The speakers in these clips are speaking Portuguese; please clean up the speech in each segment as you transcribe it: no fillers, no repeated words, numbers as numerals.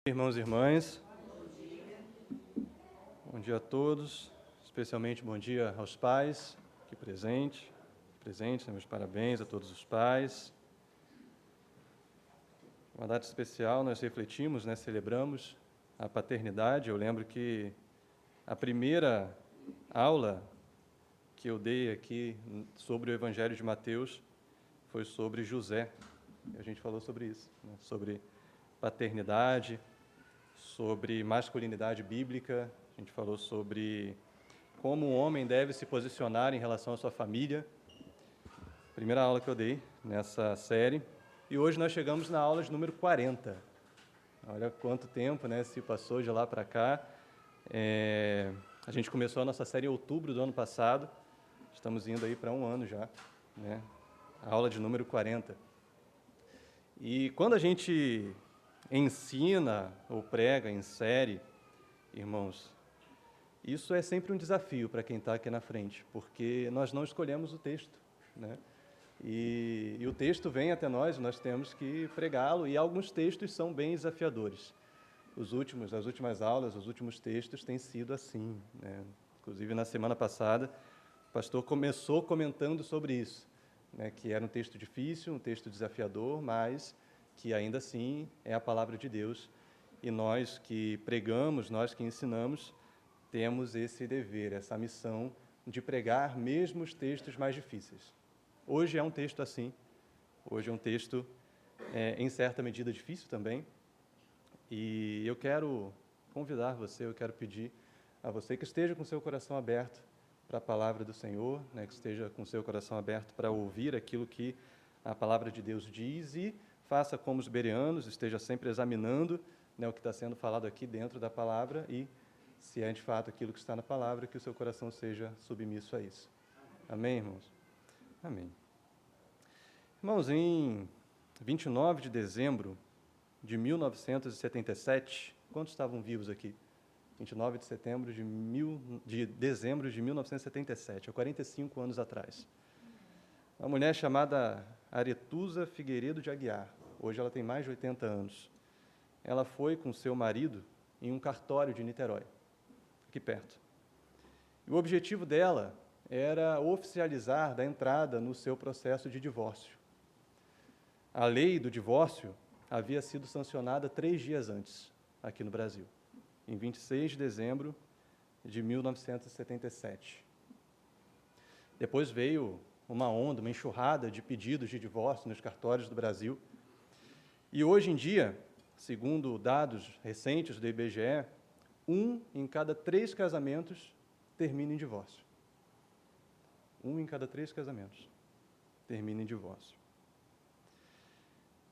Irmãos e irmãs, bom dia a todos, especialmente bom dia aos pais aqui presentes, meus parabéns a todos os pais. Uma data especial, nós refletimos, celebramos a paternidade. Eu lembro que a primeira aula que eu dei aqui sobre o Evangelho de Mateus foi sobre José. A gente falou sobre isso, sobre paternidade, sobre masculinidade bíblica, a gente falou sobre como o homem deve se posicionar em relação à sua família. Primeira aula que eu dei nessa série. E hoje nós chegamos na aula de número 40. Olha quanto tempo se passou de lá para cá. A gente começou a nossa série em outubro do ano passado. Estamos indo aí para um ano já. A aula de número 40. E quando a gente ensina ou prega em série, irmãos, isso é sempre um desafio para quem está aqui na frente, porque nós não escolhemos o texto, E o texto vem até nós temos que pregá-lo, e alguns textos são bem desafiadores. As últimas aulas, os últimos textos têm sido assim, Inclusive, na semana passada, o pastor começou comentando sobre isso, que era um texto difícil, um texto desafiador, mas que ainda assim é a palavra de Deus, e nós que pregamos, nós que ensinamos, temos esse dever, essa missão de pregar mesmo os textos mais difíceis. Hoje é um texto assim, hoje é um texto, em certa medida, difícil também, e eu quero convidar você, eu quero pedir a você que esteja com seu coração aberto para a palavra do Senhor, que esteja com seu coração aberto para ouvir aquilo que a palavra de Deus diz, e faça como os bereanos, esteja sempre examinando o que está sendo falado aqui dentro da palavra, e se é de fato aquilo que está na palavra, que o seu coração seja submisso a isso. Amém, irmãos? Amém. Irmãos, em 29 de dezembro de 1977, quantos estavam vivos aqui? 29 de dezembro de 1977, há 45 anos atrás. Uma mulher chamada Aretusa Figueiredo de Aguiar, hoje ela tem mais de 80 anos. Ela foi com seu marido em um cartório de Niterói, aqui perto. E o objetivo dela era oficializar da entrada no seu processo de divórcio. A lei do divórcio havia sido sancionada 3 dias antes, aqui no Brasil, em 26 de dezembro de 1977. Depois veio uma onda, uma enxurrada de pedidos de divórcio nos cartórios do Brasil. E hoje em dia, segundo dados recentes do IBGE, 1 em cada 3 casamentos termina em divórcio. 1 em cada 3 casamentos termina em divórcio.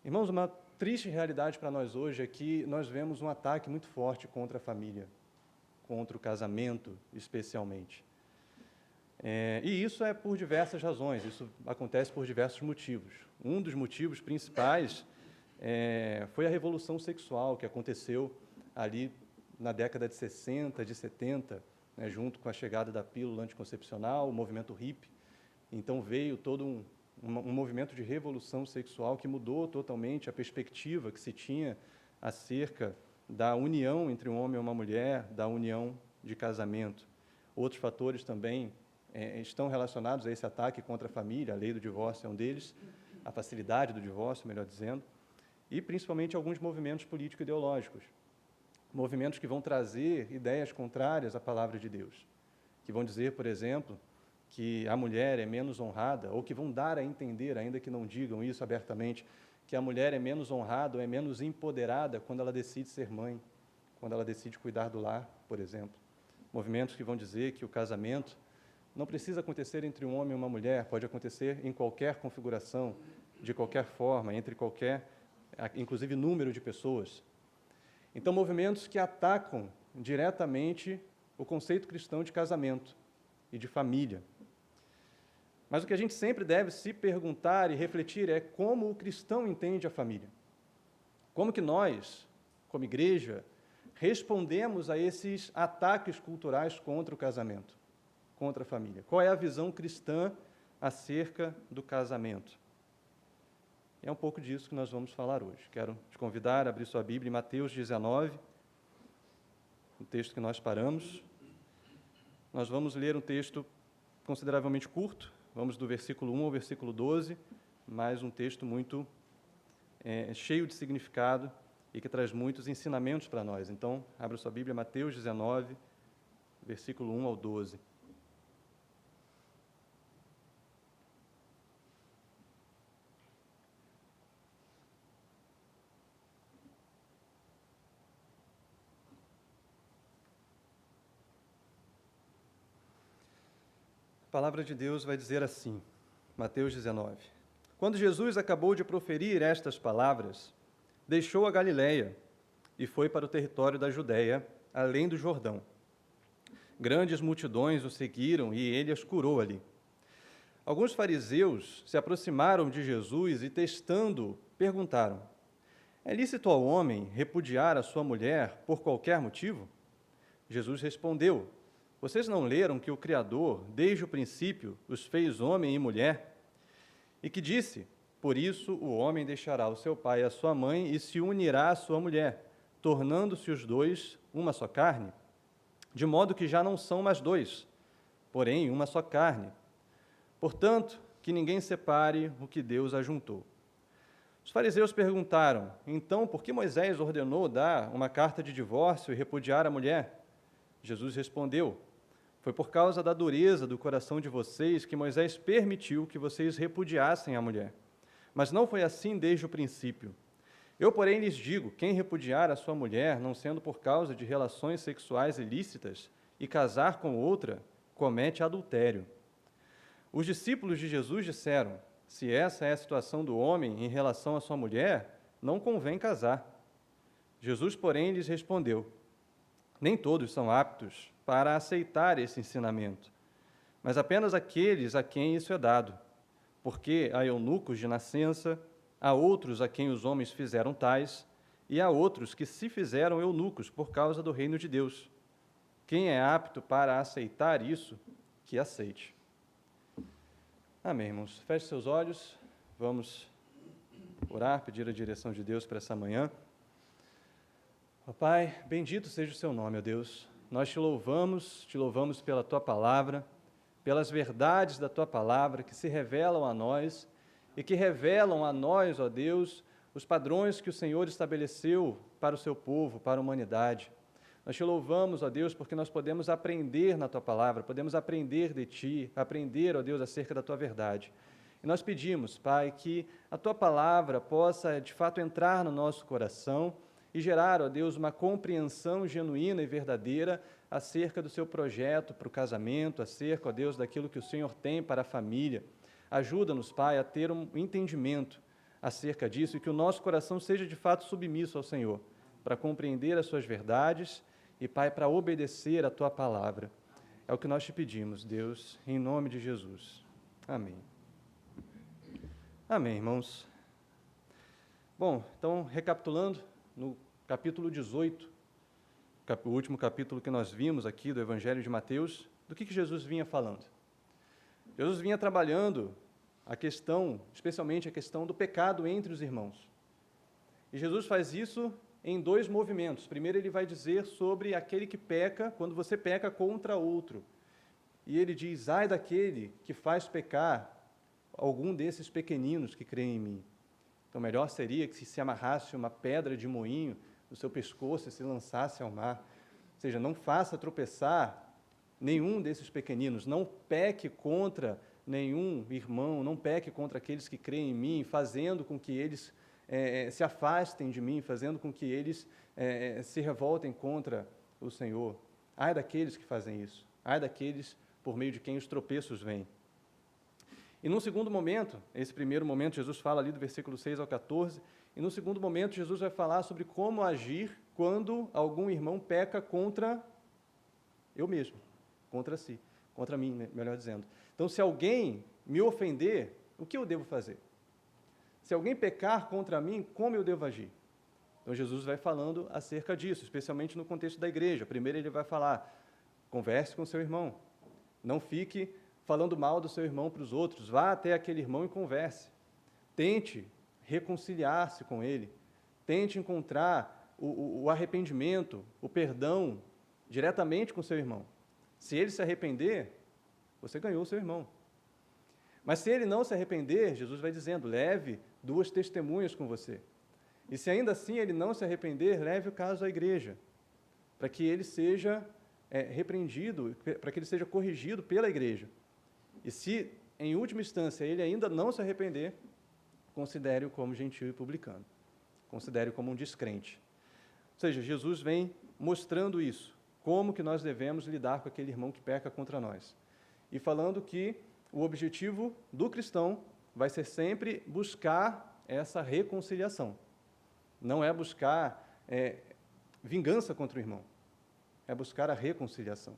Irmãos, uma triste realidade para nós hoje é que nós vemos um ataque muito forte contra a família, contra o casamento, especialmente. E isso é por diversas razões, isso acontece por diversos motivos. Um dos motivos principais foi a revolução sexual que aconteceu ali na década de 60, de 70, junto com a chegada da pílula anticoncepcional, o movimento hippie. Então veio todo um movimento de revolução sexual que mudou totalmente a perspectiva que se tinha acerca da união entre um homem e uma mulher, da união de casamento. Outros fatores também estão relacionados a esse ataque contra a família, a lei do divórcio é um deles, a facilidade do divórcio, melhor dizendo, e principalmente alguns movimentos político-ideológicos, movimentos que vão trazer ideias contrárias à palavra de Deus, que vão dizer, por exemplo, que a mulher é menos honrada, ou que vão dar a entender, ainda que não digam isso abertamente, que a mulher é menos honrada ou é menos empoderada quando ela decide ser mãe, quando ela decide cuidar do lar, por exemplo. Movimentos que vão dizer que o casamento não precisa acontecer entre um homem e uma mulher, pode acontecer em qualquer configuração, de qualquer forma, entre qualquer, inclusive, número de pessoas. Então, movimentos que atacam diretamente o conceito cristão de casamento e de família. Mas o que a gente sempre deve se perguntar e refletir é como o cristão entende a família. Como que nós, como igreja, respondemos a esses ataques culturais contra o casamento, contra a família? Qual é a visão cristã acerca do casamento? É um pouco disso que nós vamos falar hoje. Quero te convidar a abrir sua Bíblia em Mateus 19, o texto que nós paramos. Nós vamos ler um texto consideravelmente curto, vamos do versículo 1 ao versículo 12, mas um texto muito cheio de significado e que traz muitos ensinamentos para nós. Então, abra sua Bíblia, Mateus 19, versículo 1 ao 12. A palavra de Deus vai dizer assim, Mateus 19. Quando Jesus acabou de proferir estas palavras, deixou a Galileia e foi para o território da Judéia, além do Jordão. Grandes multidões o seguiram e ele as curou ali. Alguns fariseus se aproximaram de Jesus e, testando-o, perguntaram: é lícito ao homem repudiar a sua mulher por qualquer motivo? Jesus respondeu: vocês não leram que o Criador, desde o princípio, os fez homem e mulher? E que disse: por isso o homem deixará o seu pai e a sua mãe e se unirá à sua mulher, tornando-se os dois uma só carne? De modo que já não são mais dois, porém uma só carne. Portanto, que ninguém separe o que Deus ajuntou. Os fariseus perguntaram: então, por que Moisés ordenou dar uma carta de divórcio e repudiar a mulher? Jesus respondeu: foi por causa da dureza do coração de vocês que Moisés permitiu que vocês repudiassem a mulher. Mas não foi assim desde o princípio. Eu, porém, lhes digo, quem repudiar a sua mulher, não sendo por causa de relações sexuais ilícitas, e casar com outra, comete adultério. Os discípulos de Jesus disseram: se essa é a situação do homem em relação à sua mulher, não convém casar. Jesus, porém, lhes respondeu: nem todos são aptos para aceitar esse ensinamento, mas apenas aqueles a quem isso é dado, porque há eunucos de nascença, há outros a quem os homens fizeram tais, e há outros que se fizeram eunucos por causa do reino de Deus. Quem é apto para aceitar isso, que aceite. Amém, irmãos. Feche seus olhos, vamos orar, pedir a direção de Deus para essa manhã. Ó Pai, bendito seja o seu nome, ó Deus. Nós te louvamos pela tua palavra, pelas verdades da tua palavra que se revelam a nós e que revelam a nós, ó Deus, os padrões que o Senhor estabeleceu para o seu povo, para a humanidade. Nós te louvamos, ó Deus, porque nós podemos aprender na tua palavra, podemos aprender de ti, aprender, ó Deus, acerca da tua verdade. E nós pedimos, Pai, que a tua palavra possa, de fato, entrar no nosso coração e gerar, ó Deus, uma compreensão genuína e verdadeira acerca do seu projeto para o casamento, acerca, ó Deus, daquilo que o Senhor tem para a família. Ajuda-nos, Pai, a ter um entendimento acerca disso e que o nosso coração seja, de fato, submisso ao Senhor, para compreender as suas verdades e, Pai, para obedecer a tua palavra. É o que nós te pedimos, Deus, em nome de Jesus. Amém. Amém, irmãos. Bom, então, recapitulando, no capítulo 18, o último capítulo que nós vimos aqui do Evangelho de Mateus, do que Jesus vinha falando? Jesus vinha trabalhando a questão, especialmente a questão do pecado entre os irmãos. E Jesus faz isso em dois movimentos. Primeiro, ele vai dizer sobre aquele que peca, quando você peca contra outro. E ele diz: ai daquele que faz pecar algum desses pequeninos que creem em mim. Então, melhor seria que se amarrasse uma pedra de moinho no seu pescoço e se lançasse ao mar. Ou seja, não faça tropeçar nenhum desses pequeninos, não peque contra nenhum irmão, não peque contra aqueles que creem em mim, fazendo com que eles se afastem de mim, fazendo com que eles se revoltem contra o Senhor. Ai daqueles que fazem isso, ai daqueles por meio de quem os tropeços vêm. E num segundo momento, esse primeiro momento Jesus fala ali do versículo 6 ao 14, e no segundo momento Jesus vai falar sobre como agir quando algum irmão peca contra eu mesmo, contra si, contra mim, melhor dizendo. Então, se alguém me ofender, o que eu devo fazer? Se alguém pecar contra mim, como eu devo agir? Então, Jesus vai falando acerca disso, especialmente no contexto da igreja. Primeiro ele vai falar: converse com seu irmão, não fique falando mal do seu irmão para os outros, vá até aquele irmão e converse. Tente reconciliar-se com ele, tente encontrar o arrependimento, o perdão diretamente com seu irmão. Se ele se arrepender, você ganhou o seu irmão. Mas se ele não se arrepender, Jesus vai dizendo, leve 2 testemunhas com você. E se ainda assim ele não se arrepender, leve o caso à igreja, para que ele seja repreendido, para que ele seja corrigido pela igreja. E se, em última instância, ele ainda não se arrepender, considere-o como gentio e publicano. Considere-o como um descrente. Ou seja, Jesus vem mostrando isso, como que nós devemos lidar com aquele irmão que peca contra nós. E falando que o objetivo do cristão vai ser sempre buscar essa reconciliação. Não é buscar vingança contra o irmão, é buscar a reconciliação,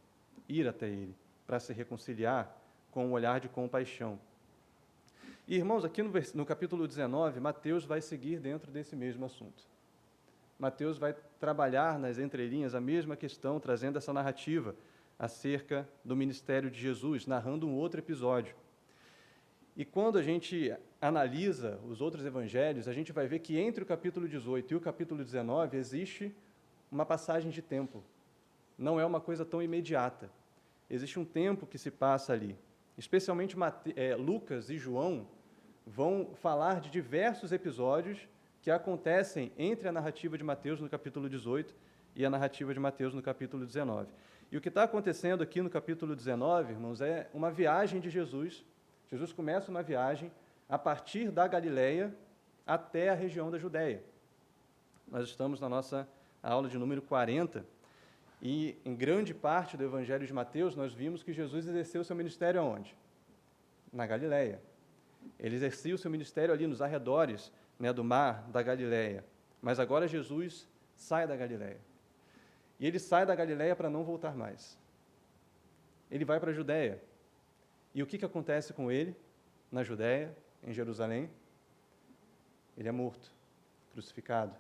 ir até ele, para se reconciliar com um olhar de compaixão. E, irmãos, aqui no capítulo 19, Mateus vai seguir dentro desse mesmo assunto. Mateus vai trabalhar nas entrelinhas a mesma questão, trazendo essa narrativa acerca do ministério de Jesus, narrando um outro episódio. E quando a gente analisa os outros evangelhos, a gente vai ver que entre o capítulo 18 e o capítulo 19 existe uma passagem de tempo. Não é uma coisa tão imediata. Existe um tempo que se passa ali. Especialmente Lucas e João vão falar de diversos episódios que acontecem entre a narrativa de Mateus no capítulo 18 e a narrativa de Mateus no capítulo 19. E o que está acontecendo aqui no capítulo 19, irmãos, é uma viagem de Jesus. Jesus começa uma viagem a partir da Galileia até a região da Judéia. Nós estamos na nossa aula de número 40, e em grande parte do Evangelho de Mateus nós vimos que Jesus exerceu seu ministério aonde? Na Galileia. Ele exercia o seu ministério ali nos arredores, do mar da Galileia. Mas agora Jesus sai da Galileia. E ele sai da Galileia para não voltar mais. Ele vai para a Judéia. E o que acontece com ele na Judéia, em Jerusalém? Ele é morto, crucificado.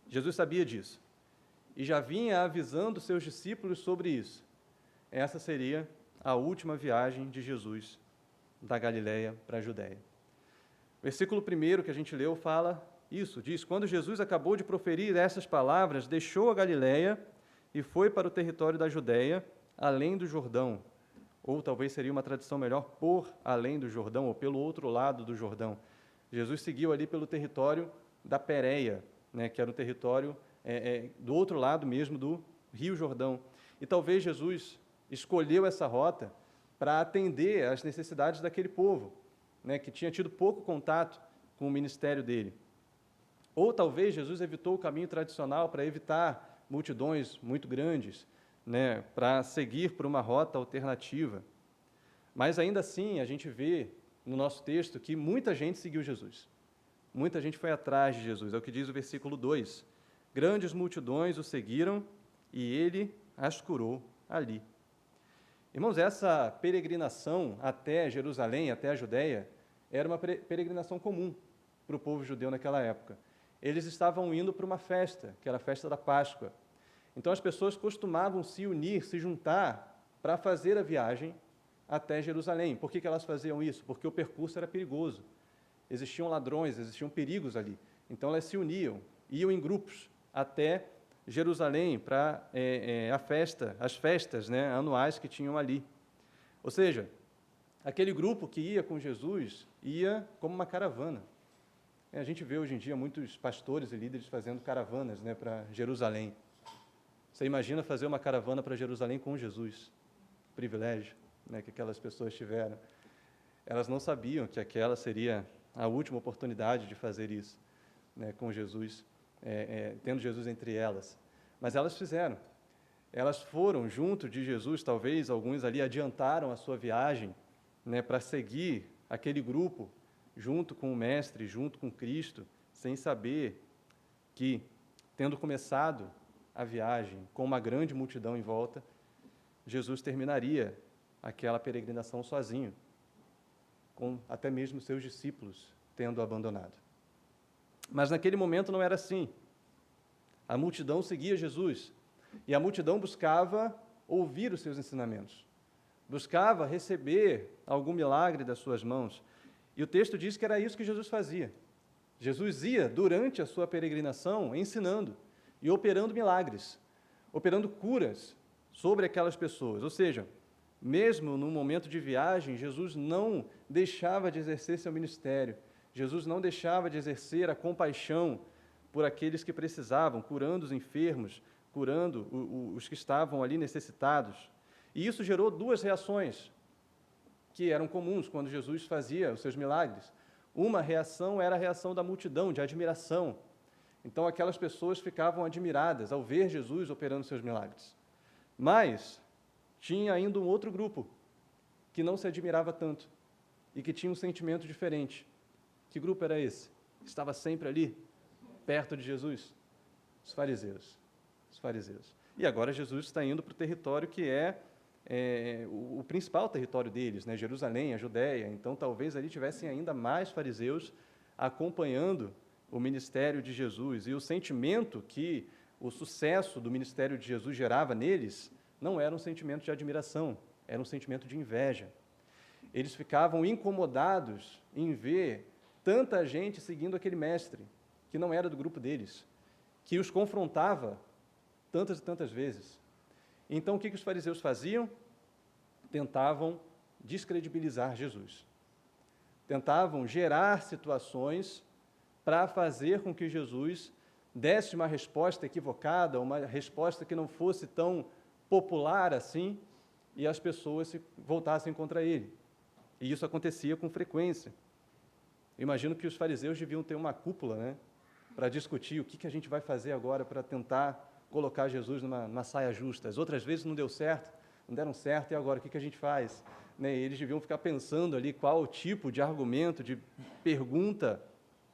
Jesus sabia disso e já vinha avisando seus discípulos sobre isso. Essa seria a última viagem de Jesus da Galileia para a Judéia. O versículo 1 que a gente leu fala isso, diz, quando Jesus acabou de proferir essas palavras, deixou a Galileia e foi para o território da Judéia, além do Jordão, ou talvez seria uma tradução melhor, por além do Jordão, ou pelo outro lado do Jordão. Jesus seguiu ali pelo território da Pérea, que era um território do outro lado mesmo do Rio Jordão. E talvez Jesus escolheu essa rota para atender às necessidades daquele povo, que tinha tido pouco contato com o ministério dele. Ou talvez Jesus evitou o caminho tradicional para evitar multidões muito grandes, para seguir por uma rota alternativa. Mas ainda assim, a gente vê no nosso texto que muita gente seguiu Jesus. Muita gente foi atrás de Jesus, é o que diz o versículo 2. Grandes multidões o seguiram e ele as curou ali. Irmãos, essa peregrinação até Jerusalém, até a Judéia, era uma peregrinação comum para o povo judeu naquela época. Eles estavam indo para uma festa, que era a festa da Páscoa. Então as pessoas costumavam se unir, se juntar para fazer a viagem até Jerusalém. Por que elas faziam isso? Porque o percurso era perigoso. Existiam ladrões, existiam perigos ali. Então elas se uniam, iam em grupos até Jerusalém para as festas anuais que tinham ali. Ou seja, aquele grupo que ia com Jesus ia como uma caravana. A gente vê hoje em dia muitos pastores e líderes fazendo caravanas para Jerusalém. Você imagina fazer uma caravana para Jerusalém com Jesus? Privilégio que aquelas pessoas tiveram. Elas não sabiam que aquela seria a última oportunidade de fazer isso com Jesus, tendo Jesus entre elas. Mas elas fizeram. Elas foram junto de Jesus, talvez alguns ali adiantaram a sua viagem para seguir aquele grupo junto com o Mestre, junto com Cristo, sem saber que, tendo começado a viagem com uma grande multidão em volta, Jesus terminaria aquela peregrinação sozinho, com até mesmo seus discípulos tendo abandonado. Mas naquele momento não era assim. A multidão seguia Jesus, e a multidão buscava ouvir os seus ensinamentos, buscava receber algum milagre das suas mãos. E o texto diz que era isso que Jesus fazia. Jesus ia, durante a sua peregrinação, ensinando e operando milagres, operando curas sobre aquelas pessoas. Ou seja, mesmo no momento de viagem, Jesus não deixava de exercer seu ministério. Jesus não deixava de exercer a compaixão por aqueles que precisavam, curando os enfermos, curando os que estavam ali necessitados. E isso gerou duas reações que eram comuns quando Jesus fazia os seus milagres. Uma reação era a reação da multidão, de admiração. Então, aquelas pessoas ficavam admiradas ao ver Jesus operando seus milagres. Mas tinha ainda um outro grupo que não se admirava tanto e que tinha um sentimento diferente. Que grupo era esse? Estava sempre ali, perto de Jesus? Os fariseus. Os fariseus. E agora Jesus está indo para o território que é o principal território deles, né? Jerusalém, a Judéia. Então, talvez ali tivessem ainda mais fariseus acompanhando o ministério de Jesus. E o sentimento que o sucesso do ministério de Jesus gerava neles não era um sentimento de admiração, era um sentimento de inveja. Eles ficavam incomodados em ver tanta gente seguindo aquele mestre, que não era do grupo deles, que os confrontava tantas e tantas vezes. Então, o que os fariseus faziam? Tentavam descredibilizar Jesus. Tentavam gerar situações para fazer com que Jesus desse uma resposta equivocada, uma resposta que não fosse tão popular assim, e as pessoas se voltassem contra ele. E isso acontecia com frequência. Eu imagino que os fariseus deviam ter uma cúpula, né, para discutir o que a gente vai fazer agora para tentar colocar Jesus numa saia justa. As outras vezes não deu certo, não deram certo, e agora o que a gente faz? Né, eles deviam ficar pensando ali qual tipo de argumento, de pergunta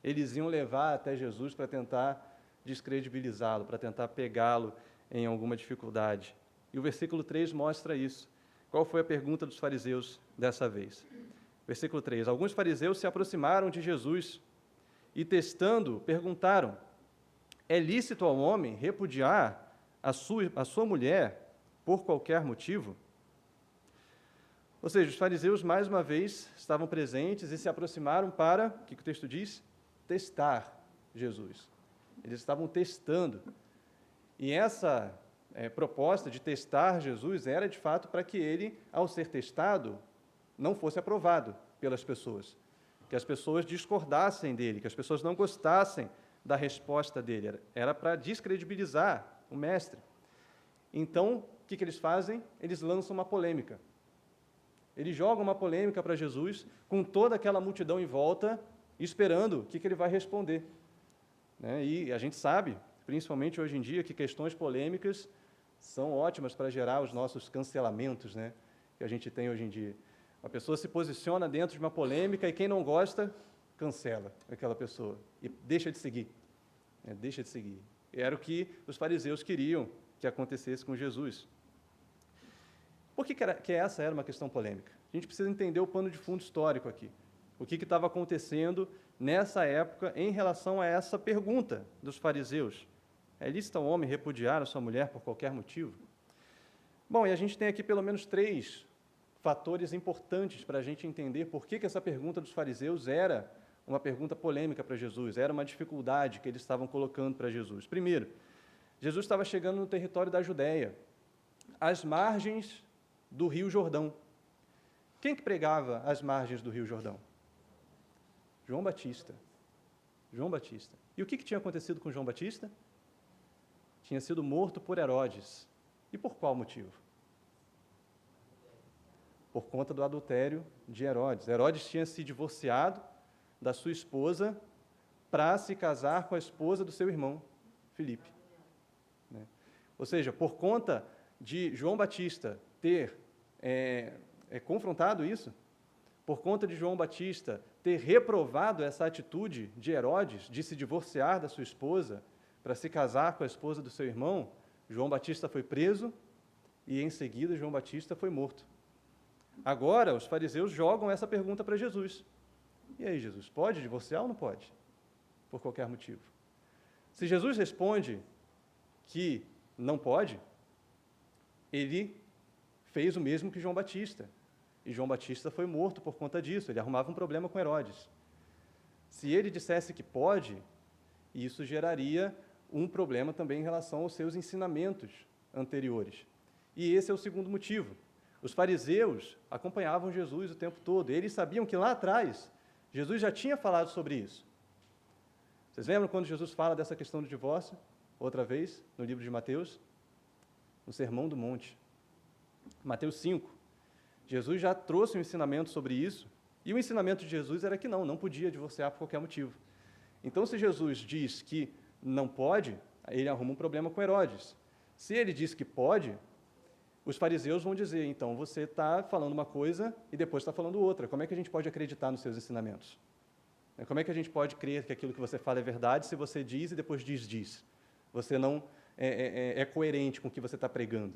eles iam levar até Jesus para tentar descredibilizá-lo, para tentar pegá-lo em alguma dificuldade. E o versículo 3 mostra isso. Qual foi a pergunta dos fariseus dessa vez? Versículo 3. Alguns fariseus se aproximaram de Jesus e, testando, perguntaram: é lícito ao homem repudiar a sua mulher por qualquer motivo? Ou seja, os fariseus, mais uma vez, estavam presentes e se aproximaram para, o que o texto diz? Testar Jesus. Eles estavam testando. E essa proposta de testar Jesus era, de fato, para que ele, ao ser testado, não fosse aprovado pelas pessoas, que as pessoas discordassem dele, que as pessoas não gostassem da resposta dele. Era para descredibilizar o mestre. Então, o que eles fazem? Eles lançam uma polêmica. Eles jogam uma polêmica para Jesus, com toda aquela multidão em volta, esperando o que ele vai responder. Né? E a gente sabe, principalmente hoje em dia, que questões polêmicas são ótimas para gerar os nossos cancelamentos, né, que a gente tem hoje em dia. A pessoa se posiciona dentro de uma polêmica e quem não gosta, cancela aquela pessoa e deixa de seguir. Né, deixa de seguir. Era o que os fariseus queriam que acontecesse com Jesus. Por que essa era uma questão polêmica? A gente precisa entender o pano de fundo histórico aqui. O que estava acontecendo nessa época em relação a essa pergunta dos fariseus. É lícito ao homem repudiar a sua mulher por qualquer motivo? Bom, e a gente tem aqui pelo menos 3 fatores importantes para a gente entender por que essa pergunta dos fariseus era uma pergunta polêmica para Jesus, era uma dificuldade que eles estavam colocando para Jesus. Primeiro, Jesus estava chegando no território da Judéia, às margens do Rio Jordão. Quem que pregava às margens do Rio Jordão? João Batista. João Batista. E o que tinha acontecido com João Batista? Tinha sido morto por Herodes. E por qual motivo? Por conta do adultério de Herodes. Herodes tinha se divorciado da sua esposa para se casar com a esposa do seu irmão, Filipe. Né? Ou seja, por conta de João Batista ter confrontado isso, por conta de João Batista ter reprovado essa atitude de Herodes de se divorciar da sua esposa para se casar com a esposa do seu irmão, João Batista foi preso e, em seguida, João Batista foi morto. Agora, os fariseus jogam essa pergunta para Jesus. E aí, Jesus, pode divorciar ou não pode? Por qualquer motivo. Se Jesus responde que não pode, ele fez o mesmo que João Batista. E João Batista foi morto por conta disso, ele arrumava um problema com Herodes. Se ele dissesse que pode, isso geraria um problema também em relação aos seus ensinamentos anteriores. E esse é o segundo motivo. Os fariseus acompanhavam Jesus o tempo todo. Eles sabiam que lá atrás, Jesus já tinha falado sobre isso. Vocês lembram quando Jesus fala dessa questão do divórcio? Outra vez, no livro de Mateus? No Sermão do Monte. Mateus 5. Jesus já trouxe um ensinamento sobre isso, e o ensinamento de Jesus era que não podia divorciar por qualquer motivo. Então, se Jesus diz que não pode, ele arruma um problema com Herodes. Se ele diz que pode, os fariseus vão dizer, então, você está falando uma coisa e depois está falando outra. Como é que a gente pode acreditar nos seus ensinamentos? Como é que a gente pode crer que aquilo que você fala é verdade se você diz e depois diz? Você não é coerente com o que você está pregando.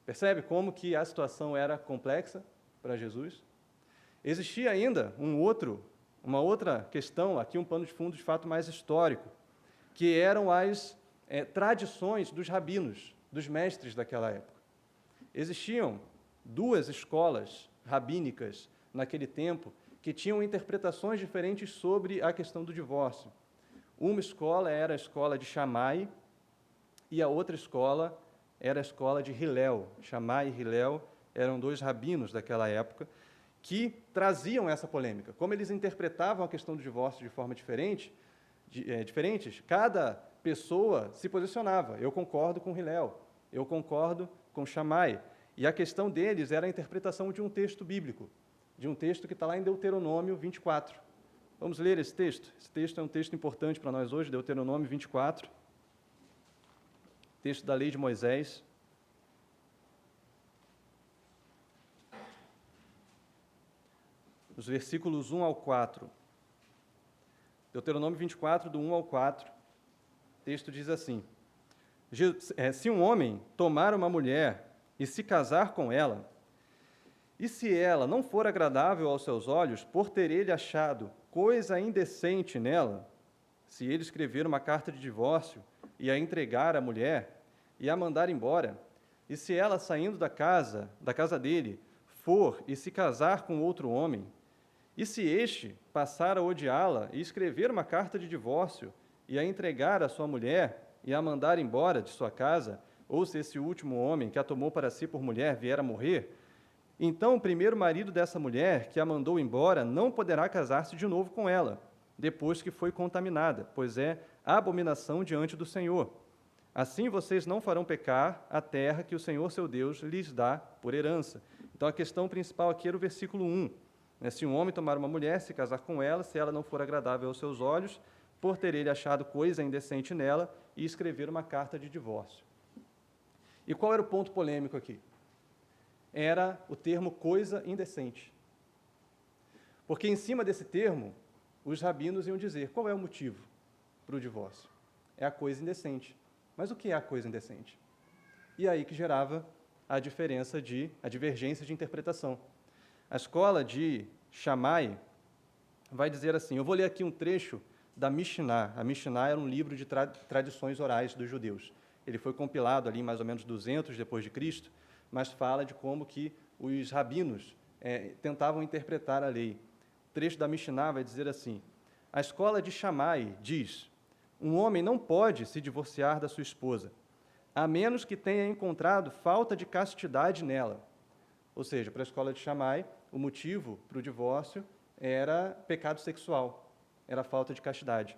Percebe como que a situação era complexa para Jesus? Existia ainda uma outra questão, aqui um pano de fundo de fato mais histórico, que eram as tradições dos rabinos, dos mestres daquela época. Existiam duas escolas rabínicas naquele tempo que tinham interpretações diferentes sobre a questão do divórcio. Uma escola era a escola de Shammai e a outra escola era a escola de Hillel. Shammai e Hillel eram dois rabinos daquela época que traziam essa polêmica. Como eles interpretavam a questão do divórcio de forma diferentes, cada pessoa se posicionava. Eu concordo com Hillel, eu concordo com Shammai. E a questão deles era a interpretação de um texto bíblico, de um texto que está lá em Deuteronômio 24. Vamos ler esse texto? Esse texto é um texto importante para nós hoje, Deuteronômio 24, texto da lei de Moisés. Os versículos 1 ao 4. Deuteronômio 24, do 1 ao 4. O texto diz assim: se um homem tomar uma mulher e se casar com ela, e se ela não for agradável aos seus olhos, por ter ele achado coisa indecente nela, se ele escrever uma carta de divórcio e a entregar à mulher e a mandar embora, e se ela, saindo da casa dele, for e se casar com outro homem, e se este passar a odiá-la e escrever uma carta de divórcio e a entregar à sua mulher e a mandar embora de sua casa, ou se esse último homem que a tomou para si por mulher vier a morrer, então o primeiro marido dessa mulher que a mandou embora não poderá casar-se de novo com ela, depois que foi contaminada, pois é abominação diante do Senhor. Assim vocês não farão pecar a terra que o Senhor seu Deus lhes dá por herança. Então a questão principal aqui era o versículo 1. Se um homem tomar uma mulher, se casar com ela, se ela não for agradável aos seus olhos, por ter ele achado coisa indecente nela, e escrever uma carta de divórcio. E qual era o ponto polêmico aqui? Era o termo coisa indecente. Porque em cima desse termo, os rabinos iam dizer, qual é o motivo para o divórcio? É a coisa indecente. Mas o que é a coisa indecente? E aí que gerava a divergência de interpretação. A escola de Shammai vai dizer assim, eu vou ler aqui um trecho da Mishnah. A Mishnah era um livro de tradições orais dos judeus. Ele foi compilado ali em mais ou menos 200 depois de Cristo, mas fala de como que os rabinos tentavam interpretar a lei. O trecho da Mishnah vai dizer assim, a escola de Shammai diz, um homem não pode se divorciar da sua esposa, a menos que tenha encontrado falta de castidade nela. Ou seja, para a escola de Shammai, o motivo para o divórcio era pecado sexual, era falta de castidade.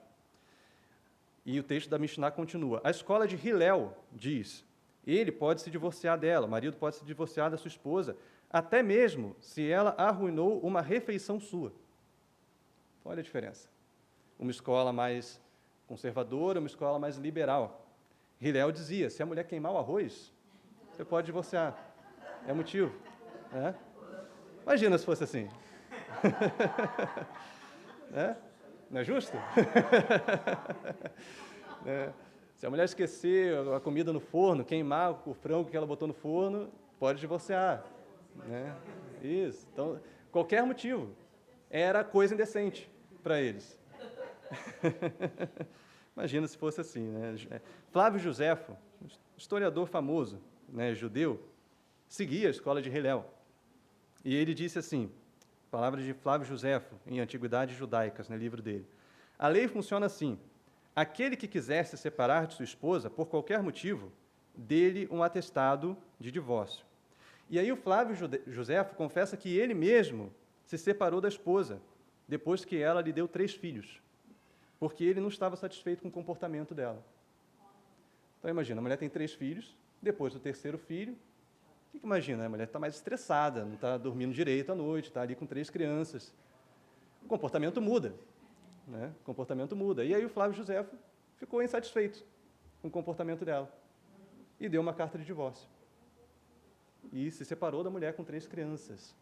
E o texto da Mishnah continua. A escola de Hillel diz, ele pode se divorciar dela, o marido pode se divorciar da sua esposa, até mesmo se ela arruinou uma refeição sua. Olha a diferença. Uma escola mais conservadora, uma escola mais liberal. Hillel dizia, se a mulher queimar o arroz, você pode divorciar. É motivo. Imagina se fosse assim. Não é justo? Se a mulher esquecer a comida no forno, queimar o frango que ela botou no forno, pode divorciar. Isso. Então, qualquer motivo era coisa indecente para eles. Imagina se fosse assim. Flávio Joséfo, historiador famoso, judeu, seguia a escola de Hillel. E ele disse assim, palavras de Flávio Josefo, em Antiguidades Judaicas, no livro dele. A lei funciona assim: aquele que quiser se separar de sua esposa, por qualquer motivo, dê-lhe um atestado de divórcio. E aí o Flávio Josefo confessa que ele mesmo se separou da esposa, depois que ela lhe deu 3 filhos, porque ele não estava satisfeito com o comportamento dela. Então imagina, a mulher tem 3 filhos, depois do 3º filho, o que imagina? A mulher está mais estressada, não está dormindo direito à noite, está ali com 3 crianças. O comportamento muda, né? O comportamento muda. E aí o Flávio Josefo ficou insatisfeito com o comportamento dela e deu uma carta de divórcio. E se separou da mulher com 3 crianças.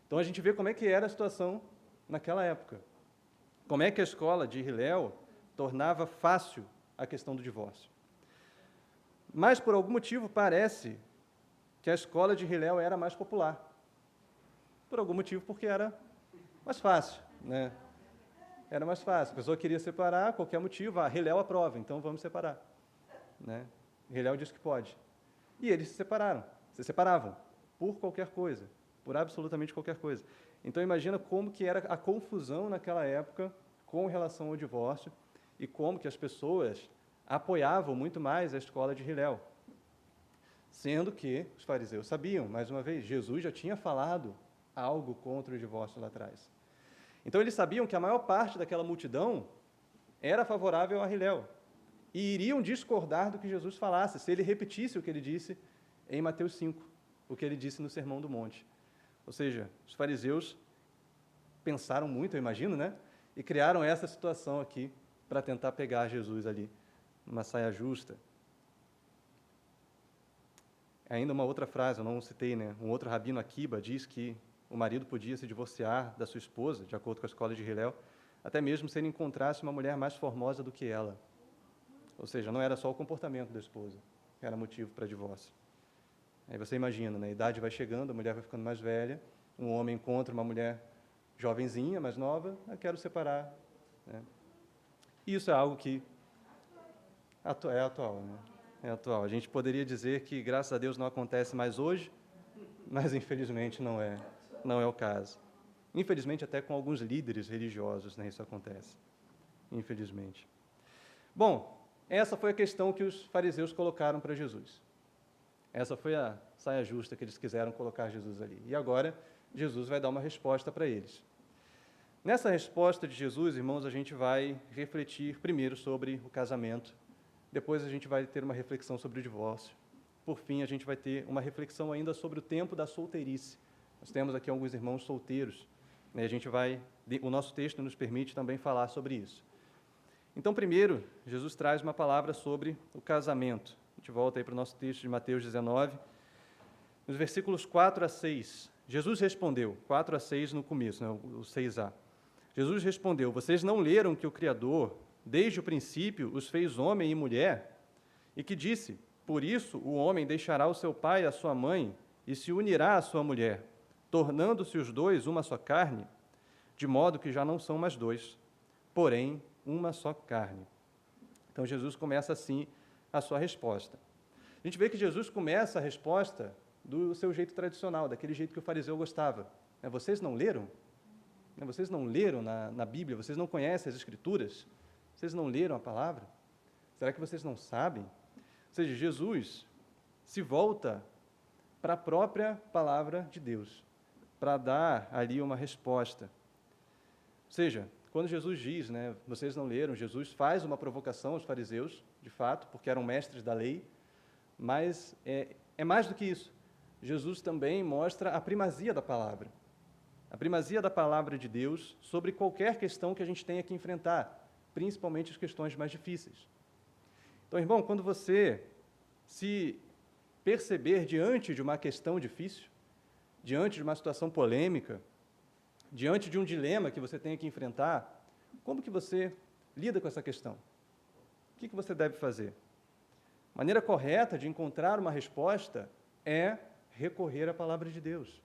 Então a gente vê como é que era a situação naquela época. Como é que a escola de Hillel tornava fácil a questão do divórcio. Mas, por algum motivo, parece que a escola de Hillel era mais popular. Por algum motivo, porque era mais fácil, né? Era mais fácil. A pessoa queria separar, qualquer motivo, Hillel aprova, então vamos separar, né? Hillel diz que pode. E eles se separavam, por qualquer coisa, por absolutamente qualquer coisa. Então, imagina como que era a confusão naquela época com relação ao divórcio e como que as pessoas apoiavam muito mais a escola de Hillel. Sendo que os fariseus sabiam, mais uma vez, Jesus já tinha falado algo contra o divórcio lá atrás. Então, eles sabiam que a maior parte daquela multidão era favorável a Hillel e iriam discordar do que Jesus falasse, se ele repetisse o que ele disse em Mateus 5, o que ele disse no Sermão do Monte. Ou seja, os fariseus pensaram muito, eu imagino, né? E criaram essa situação aqui para tentar pegar Jesus ali, numa saia justa. Ainda uma outra frase, eu não citei, né? Um outro rabino, Akiba, diz que o marido podia se divorciar da sua esposa, de acordo com a escola de Hillel, até mesmo se ele encontrasse uma mulher mais formosa do que ela. Ou seja, não era só o comportamento da esposa que era motivo para divórcio. Aí você imagina, né? A idade vai chegando, a mulher vai ficando mais velha, um homem encontra uma mulher jovenzinha, mais nova, eu quero separar, né? E isso é algo que é atual, né? É atual. A gente poderia dizer que, graças a Deus, não acontece mais hoje, mas, infelizmente, não é o caso. Infelizmente, até com alguns líderes religiosos, né, isso acontece. Infelizmente. Bom, essa foi a questão que os fariseus colocaram para Jesus. Essa foi a saia justa que eles quiseram colocar Jesus ali. E agora, Jesus vai dar uma resposta para eles. Nessa resposta de Jesus, irmãos, a gente vai refletir primeiro sobre o casamento. Depois a gente vai ter uma reflexão sobre o divórcio. Por fim, a gente vai ter uma reflexão ainda sobre o tempo da solteirice. Nós temos aqui alguns irmãos solteiros, né? O nosso texto nos permite também falar sobre isso. Então, primeiro, Jesus traz uma palavra sobre o casamento. A gente volta aí para o nosso texto de Mateus 19, nos versículos 4 a 6. Jesus respondeu, 4 a 6 no começo, né, o 6a. Jesus respondeu: vocês não leram que o Criador, desde o princípio, os fez homem e mulher? E que disse: por isso o homem deixará o seu pai e a sua mãe e se unirá à sua mulher, tornando-se os dois uma só carne, de modo que já não são mais dois, porém uma só carne. Então Jesus começa assim a sua resposta. A gente vê que Jesus começa a resposta do seu jeito tradicional, daquele jeito que o fariseu gostava. Vocês não leram? Vocês não leram na Bíblia? Vocês não conhecem as Escrituras? Vocês não leram a palavra? Será que vocês não sabem? Ou seja, Jesus se volta para a própria palavra de Deus, para dar ali uma resposta. Ou seja, quando Jesus diz, né, vocês não leram, Jesus faz uma provocação aos fariseus, de fato, porque eram mestres da lei, mas é mais do que isso. Jesus também mostra a primazia da palavra. A primazia da palavra de Deus sobre qualquer questão que a gente tenha que enfrentar, principalmente as questões mais difíceis. Então, irmão, quando você se perceber diante de uma questão difícil, diante de uma situação polêmica, diante de um dilema que você tenha que enfrentar, como que você lida com essa questão? O que você deve fazer? A maneira correta de encontrar uma resposta é recorrer à palavra de Deus,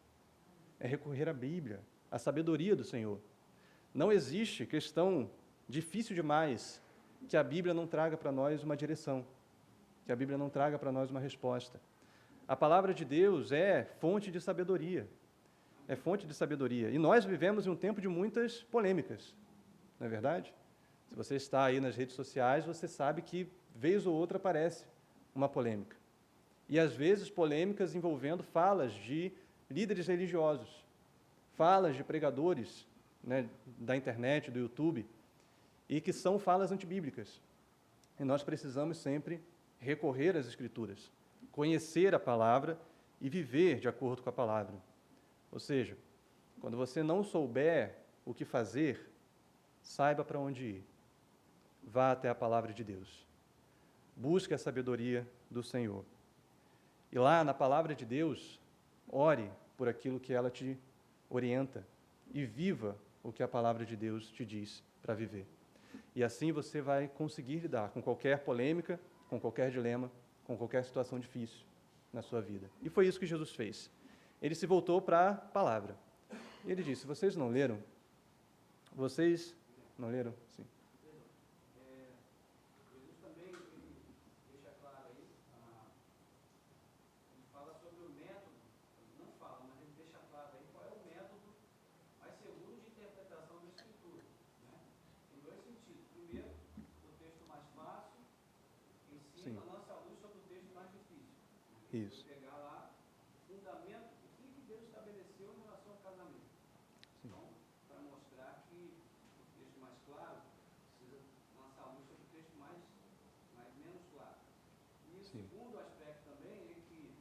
é recorrer à Bíblia, à sabedoria do Senhor. Não existe questão difícil demais que a Bíblia não traga para nós uma direção, que a Bíblia não traga para nós uma resposta. A palavra de Deus é fonte de sabedoria. é fonte de sabedoria. E nós vivemos em um tempo de muitas polêmicas, não é verdade? Se você está aí nas redes sociais, você sabe que, vez ou outra, aparece uma polêmica. E, às vezes, polêmicas envolvendo falas de líderes religiosos, falas de pregadores, né, da internet, do YouTube, e que são falas antibíblicas. E nós precisamos sempre recorrer às Escrituras, conhecer a palavra e viver de acordo com a palavra. Ou seja, quando você não souber o que fazer, saiba para onde ir. Vá até a palavra de Deus. Busque a sabedoria do Senhor. E lá na palavra de Deus, ore por aquilo que ela te orienta e viva o que a palavra de Deus te diz para viver. E assim você vai conseguir lidar com qualquer polêmica, com qualquer dilema, com qualquer situação difícil na sua vida. E foi isso que Jesus fez. Ele se voltou para a palavra. E ele disse: vocês não leram? Vocês não leram? Sim. Jesus também deixa claro aí, ele fala sobre o método, não fala, mas ele deixa claro aí qual é o método mais seguro de interpretação da Escritura. Né? Em dois sentidos. Primeiro, o texto mais fácil, ensina, lança a luz sobre o texto mais difícil. Isso. Pegar lá o fundamento, o que Deus estabeleceu em relação ao casamento. Sim. Então, para mostrar que o texto mais claro precisa lançar a luz sobre o texto menos claro. E o segundo aspecto também é que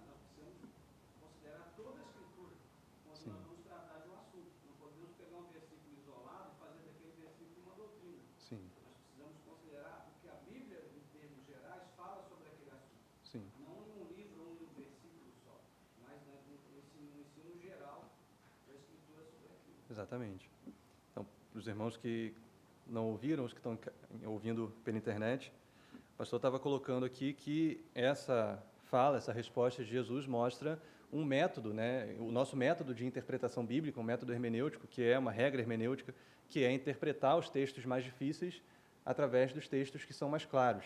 nós precisamos considerar toda a Escritura quando nós vamos tratar de um assunto. Não podemos pegar um versículo isolado e fazer daquele versículo uma doutrina. Sim. Nós precisamos considerar o que a Bíblia, em termos gerais, fala sobre aquele assunto. Sim. Não em um livro ou em um versículo só, mas no ensino geral da Escritura sobre aquilo. Exatamente. Então, para os irmãos que não ouviram, os que estão ouvindo pela internet, o pastor estava colocando aqui que essa fala, essa resposta de Jesus mostra um método, né, o nosso método de interpretação bíblica, um método hermenêutico, que é uma regra hermenêutica, que é interpretar os textos mais difíceis através dos textos que são mais claros.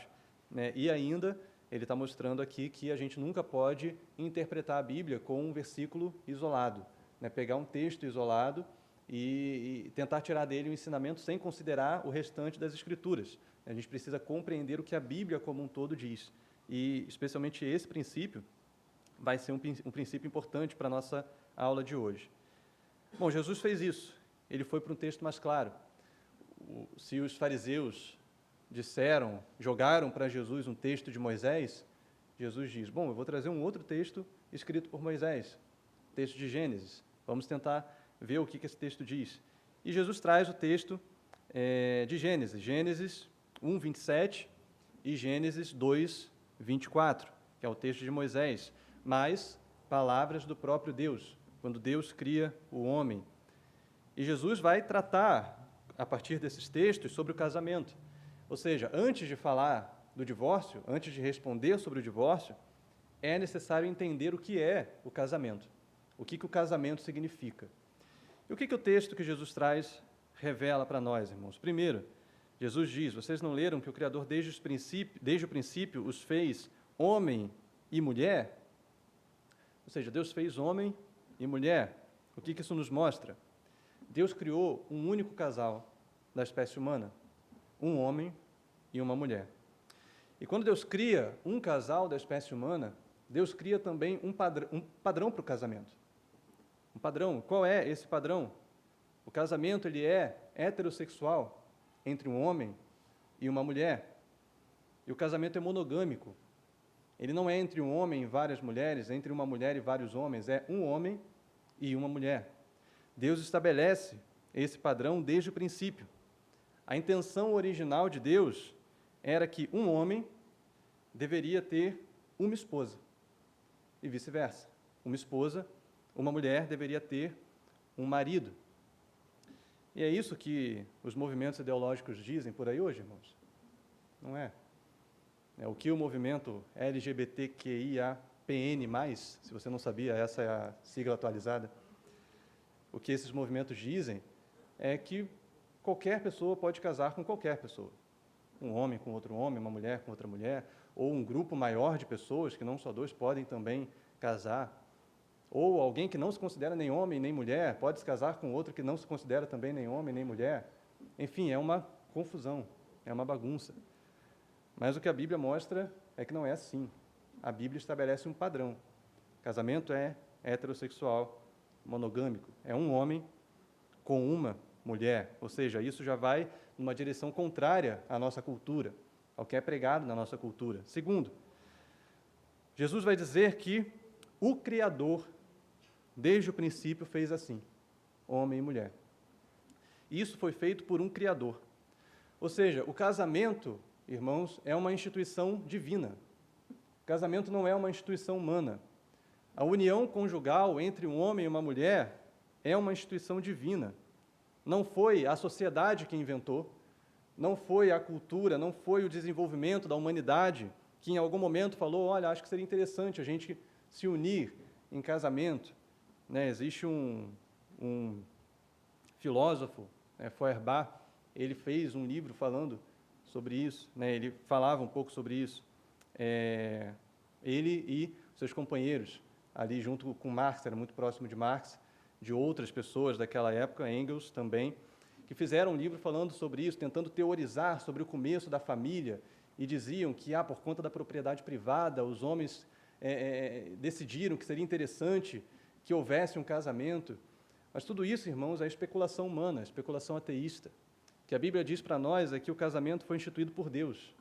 Né? E ainda, ele está mostrando aqui que a gente nunca pode interpretar a Bíblia com um versículo isolado, né? Pegar um texto isolado e tentar tirar dele o ensinamento sem considerar o restante das Escrituras. A gente precisa compreender o que a Bíblia como um todo diz. E, especialmente, esse princípio vai ser um princípio importante para a nossa aula de hoje. Bom, Jesus fez isso. Ele foi para um texto mais claro. Se os fariseus jogaram para Jesus um texto de Moisés, Jesus diz: bom, eu vou trazer um outro texto escrito por Moisés, texto de Gênesis. Vamos tentar ver o que esse texto diz. E Jesus traz o texto de Gênesis, Gênesis 1, 27 e Gênesis 2, 24, que é o texto de Moisés, mas palavras do próprio Deus, quando Deus cria o homem. E Jesus vai tratar, a partir desses textos, sobre o casamento. Ou seja, antes de falar do divórcio, antes de responder sobre o divórcio, é necessário entender o que é o casamento, o que o casamento significa. E o que o texto que Jesus traz revela para nós, irmãos? Primeiro, Jesus diz: vocês não leram que o Criador desde o princípio os fez homem e mulher? Ou seja, Deus fez homem e mulher. O que isso nos mostra? Deus criou um único casal da espécie humana, um homem e uma mulher. E quando Deus cria um casal da espécie humana, Deus cria também um padrão para o casamento. Um padrão. Qual é esse padrão? O casamento ele é heterossexual entre um homem e uma mulher. E o casamento é monogâmico. Ele não é entre um homem e várias mulheres, entre uma mulher e vários homens, é um homem e uma mulher. Deus estabelece esse padrão desde o princípio. A intenção original de Deus era que um homem deveria ter uma esposa e vice-versa. Uma mulher deveria ter um marido. E é isso que os movimentos ideológicos dizem por aí hoje, irmãos? Não é? É o que o movimento LGBTQIAPN+, se você não sabia, essa é a sigla atualizada, o que esses movimentos dizem é que qualquer pessoa pode casar com qualquer pessoa. Um homem com outro homem, uma mulher com outra mulher, ou um grupo maior de pessoas, que não só dois, podem também casar. Ou alguém que não se considera nem homem nem mulher pode se casar com outro que não se considera também nem homem nem mulher. Enfim, é uma confusão, é uma bagunça. Mas o que a Bíblia mostra é que não é assim. A Bíblia estabelece um padrão. Casamento é heterossexual, monogâmico. É um homem com uma mulher. Ou seja, isso já vai numa direção contrária à nossa cultura, ao que é pregado na nossa cultura. Segundo, Jesus vai dizer que o Criador, desde o princípio, fez assim, homem e mulher. E isso foi feito por um Criador. Ou seja, o casamento, irmãos, é uma instituição divina. O casamento não é uma instituição humana. A união conjugal entre um homem e uma mulher é uma instituição divina. Não foi a sociedade que inventou, não foi a cultura, não foi o desenvolvimento da humanidade que em algum momento falou, olha, acho que seria interessante a gente se unir em casamento. Existe um filósofo, Feuerbach, ele fez um livro falando sobre isso, ele falava um pouco sobre isso. Ele e seus companheiros, ali junto com Marx, era muito próximo de Marx, de outras pessoas daquela época, Engels também, que fizeram um livro falando sobre isso, tentando teorizar sobre o começo da família, e diziam que, por conta da propriedade privada, os homens decidiram que seria interessante que houvesse um casamento. Mas tudo isso, irmãos, é especulação humana, especulação ateísta. O que a Bíblia diz para nós é que o casamento foi instituído por Deus.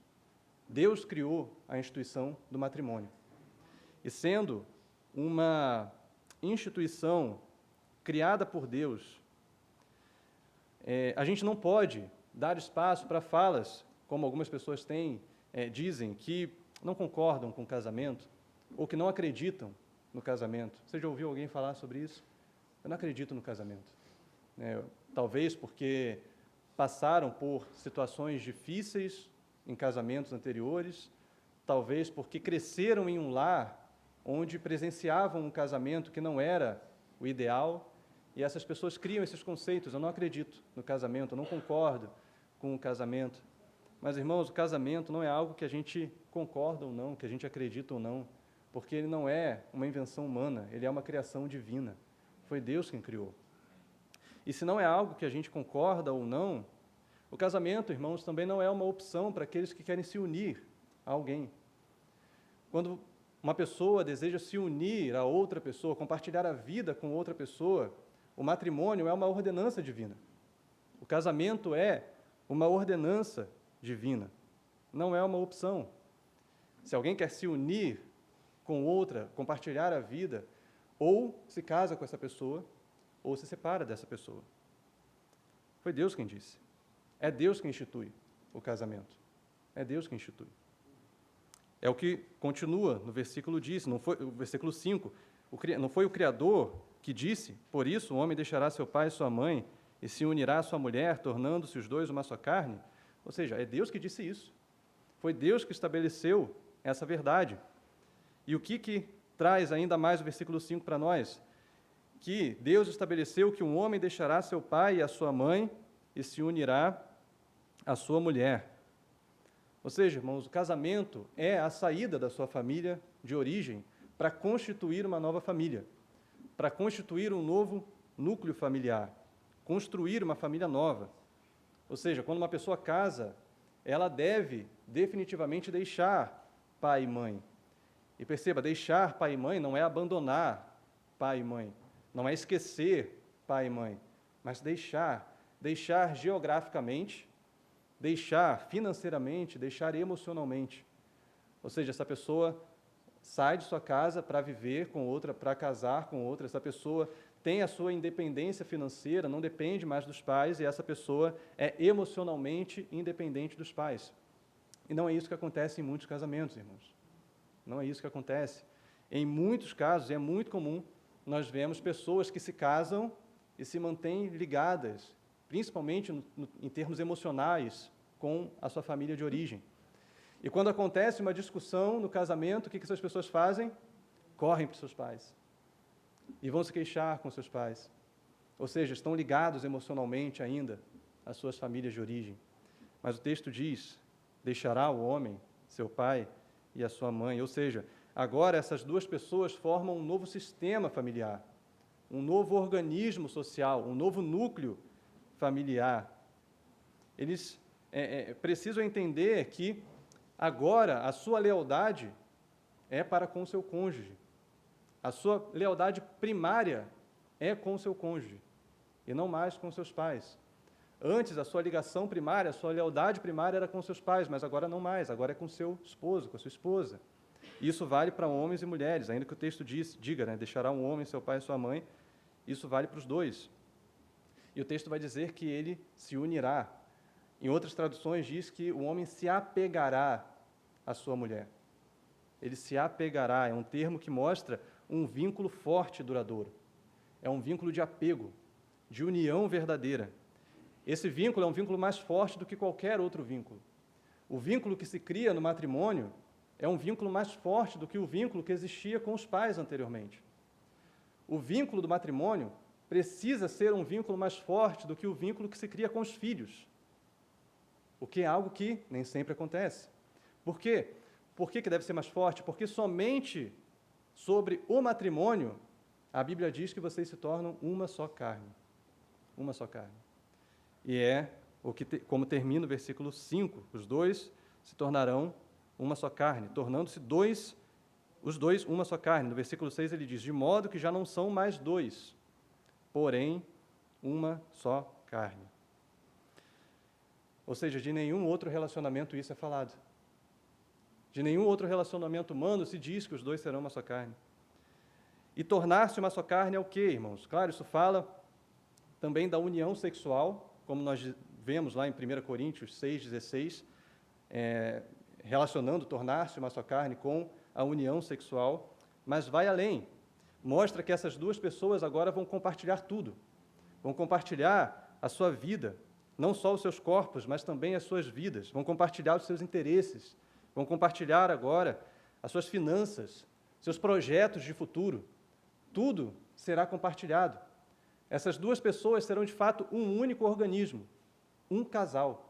Deus criou a instituição do matrimônio. E sendo uma instituição criada por Deus, a gente não pode dar espaço para falas, como algumas pessoas dizem, que não concordam com o casamento, ou que não acreditam no casamento. Você já ouviu alguém falar sobre isso? Eu não acredito no casamento. Talvez porque passaram por situações difíceis em casamentos anteriores, talvez porque cresceram em um lar onde presenciavam um casamento que não era o ideal, e essas pessoas criam esses conceitos. Eu não acredito no casamento, eu não concordo com o casamento. Mas, irmãos, o casamento não é algo que a gente concorda ou não, que a gente acredita ou não, porque ele não é uma invenção humana, ele é uma criação divina. Foi Deus quem criou. E se não é algo que a gente concorda ou não, o casamento, irmãos, também não é uma opção para aqueles que querem se unir a alguém. Quando uma pessoa deseja se unir a outra pessoa, compartilhar a vida com outra pessoa, o matrimônio é uma ordenança divina. O casamento é uma ordenança divina, não é uma opção. Se alguém quer se unir com outra, compartilhar a vida, ou se casa com essa pessoa, ou se separa dessa pessoa. Foi Deus quem disse. É Deus quem institui o casamento. É Deus quem institui. É o que continua no versículo o versículo 5. Não foi o Criador que disse, por isso o homem deixará seu pai e sua mãe e se unirá à sua mulher, tornando-se os dois uma só carne? Ou seja, é Deus que disse isso. Foi Deus que estabeleceu essa verdade. E o que traz ainda mais o versículo 5 para nós? Que Deus estabeleceu que um homem deixará seu pai e a sua mãe e se unirá à sua mulher. Ou seja, irmãos, o casamento é a saída da sua família de origem para constituir uma nova família, para constituir um novo núcleo familiar, construir uma família nova. Ou seja, quando uma pessoa casa, ela deve definitivamente deixar pai e mãe. E perceba, deixar pai e mãe não é abandonar pai e mãe, não é esquecer pai e mãe, mas deixar geograficamente, deixar financeiramente, deixar emocionalmente. Ou seja, essa pessoa sai de sua casa para viver com outra, para casar com outra, essa pessoa tem a sua independência financeira, não depende mais dos pais, e essa pessoa é emocionalmente independente dos pais. E não é isso que acontece em muitos casamentos, irmãos. Não é isso que acontece. Em muitos casos, é muito comum, nós vemos pessoas que se casam e se mantêm ligadas, principalmente em termos emocionais, com a sua família de origem. E quando acontece uma discussão no casamento, o que essas pessoas fazem? Correm para os seus pais e vão se queixar com seus pais. Ou seja, estão ligados emocionalmente ainda às suas famílias de origem. Mas o texto diz, deixará o homem, seu pai e a sua mãe. Ou seja, Agora, essas duas pessoas formam um novo sistema familiar, um novo organismo social, um novo núcleo familiar. Eles precisam entender que agora a sua lealdade é para com o seu cônjuge. A sua lealdade primária é com o seu cônjuge e não mais com seus pais. Antes, a sua ligação primária, a sua lealdade primária era com seus pais, mas agora não mais, agora é com seu esposo, com a sua esposa. Isso vale para homens e mulheres, ainda que o texto diga, né, deixará um homem seu pai e sua mãe, isso vale para os dois. E o texto vai dizer que ele se unirá. Em outras traduções diz que o homem se apegará à sua mulher. Ele se apegará, é um termo que mostra um vínculo forte e duradouro. É um vínculo de apego, de união verdadeira. Esse vínculo é um vínculo mais forte do que qualquer outro vínculo. O vínculo que se cria no matrimônio é um vínculo mais forte do que o vínculo que existia com os pais anteriormente. O vínculo do matrimônio precisa ser um vínculo mais forte do que o vínculo que se cria com os filhos, o que é algo que nem sempre acontece. Por quê? Por que deve ser mais forte? Porque somente sobre o matrimônio a Bíblia diz que vocês se tornam uma só carne. Uma só carne. E é como termina o versículo 5, os dois se tornarão uma só carne, tornando-se os dois uma só carne. No versículo 6 ele diz, de modo que já não são mais dois, porém uma só carne. Ou seja, de nenhum outro relacionamento isso é falado. De nenhum outro relacionamento humano se diz que os dois serão uma só carne. E tornar-se uma só carne é o quê, irmãos? Claro, isso fala também da união sexual, como nós vemos lá em 1 Coríntios 6,16, relacionando tornar-se uma só carne com a união sexual, mas vai além. Mostra que essas duas pessoas agora vão compartilhar tudo. Vão compartilhar a sua vida, não só os seus corpos, mas também as suas vidas. Vão compartilhar os seus interesses. Vão compartilhar agora as suas finanças, seus projetos de futuro. Tudo será compartilhado. Essas duas pessoas serão, de fato, um único organismo, um casal.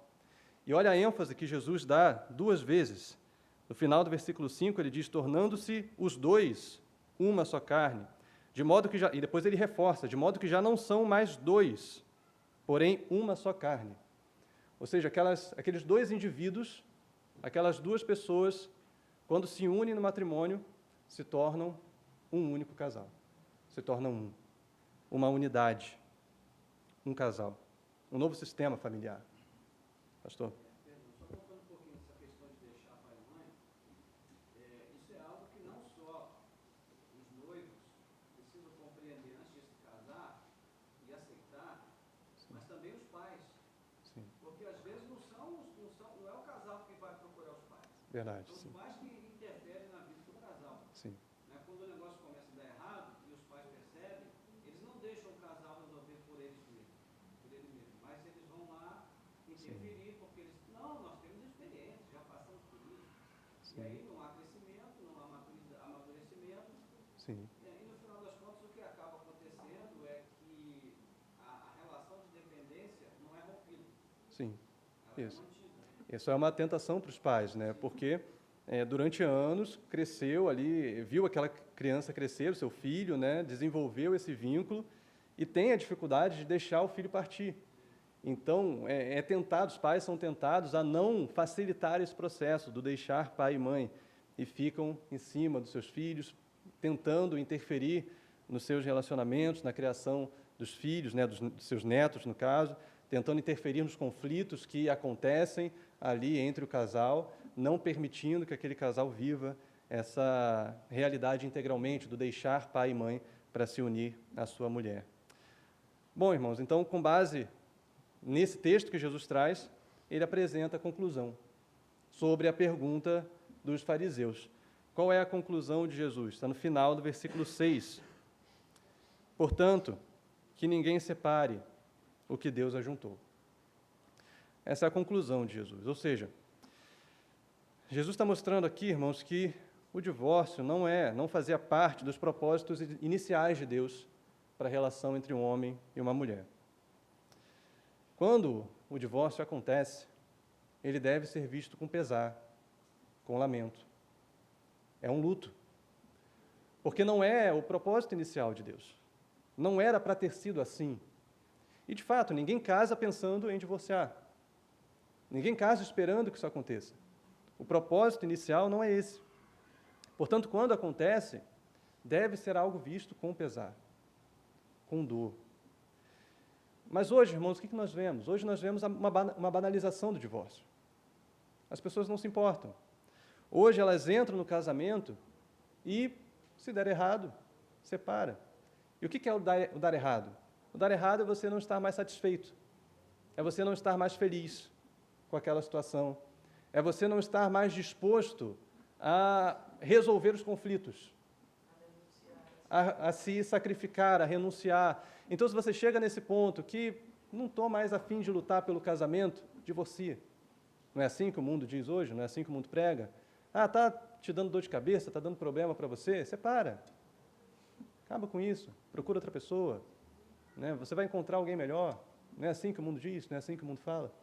E olha a ênfase que Jesus dá duas vezes. No final do versículo 5, ele diz, tornando-se os dois uma só carne. De modo que e depois ele reforça, de modo que já não são mais dois, porém uma só carne. Ou seja, aqueles dois indivíduos, aquelas duas pessoas, quando se unem no matrimônio, se tornam um único casal. Se tornam uma unidade, um casal, um novo sistema familiar. Pastor? Só voltando um pouquinho nessa questão de deixar pai e mãe, isso é algo que não só os noivos precisam compreender antes de se casar e aceitar, mas também os pais. Sim. Porque às vezes não é o casal que vai procurar os pais. Verdade. São os Sim. pais que interferem na vida do casal. Sim. Quando o negócio começa a dar errado e os pais percebem, eles não deixam o casal resolver por ele mesmo, mas eles vão lá interferir, porque eles, não, nós temos experiência, já passamos por isso. Sim. E aí não há crescimento, não há amadurecimento. Sim. E no final das contas o que acaba acontecendo é que a relação de dependência não é rompida. Sim. Ela Isso. é mantida. Isso é uma tentação para os pais, né? Porque durante anos cresceu ali, viu aquela criança crescer, o seu filho, né? Desenvolveu esse vínculo e tem a dificuldade de deixar o filho partir. Então, os pais são tentados a não facilitar esse processo do deixar pai e mãe e ficam em cima dos seus filhos, tentando interferir nos seus relacionamentos, na criação dos filhos, né, dos seus netos, no caso, tentando interferir nos conflitos que acontecem ali entre o casal, não permitindo que aquele casal viva essa realidade integralmente do deixar pai e mãe para se unir à sua mulher. Bom, irmãos, então, com base nesse texto que Jesus traz, ele apresenta a conclusão sobre a pergunta dos fariseus. Qual é a conclusão de Jesus? Está no final do versículo 6. Portanto, que ninguém separe o que Deus ajuntou. Essa é a conclusão de Jesus. Ou seja, Jesus está mostrando aqui, irmãos, que o divórcio não fazia parte dos propósitos iniciais de Deus para a relação entre um homem e uma mulher. Quando o divórcio acontece, ele deve ser visto com pesar, com lamento. É um luto, Porque não é o propósito inicial de Deus. Não era para ter sido assim. E, de fato, ninguém casa pensando em divorciar. Ninguém casa esperando que isso aconteça. O propósito inicial não é esse. Portanto, quando acontece, deve ser algo visto com pesar, com dor. Mas hoje, irmãos, o que nós vemos? Hoje nós vemos uma banalização do divórcio. As pessoas não se importam. Hoje elas entram no casamento e, se der errado, separa. E o que é o dar errado? O dar errado é você não estar mais satisfeito. É você não estar mais feliz com aquela situação. É você não estar mais disposto a resolver os conflitos. A se sacrificar, a renunciar. Então, se você chega nesse ponto que não estou mais a fim de lutar pelo casamento, divorcia. Não é assim que o mundo diz hoje? Não é assim que o mundo prega? Ah, está te dando dor de cabeça, está dando problema para você? Separa. Acaba com isso. Procura outra pessoa. Né? Você vai encontrar alguém melhor. Não é assim que o mundo diz? Não é assim que o mundo fala?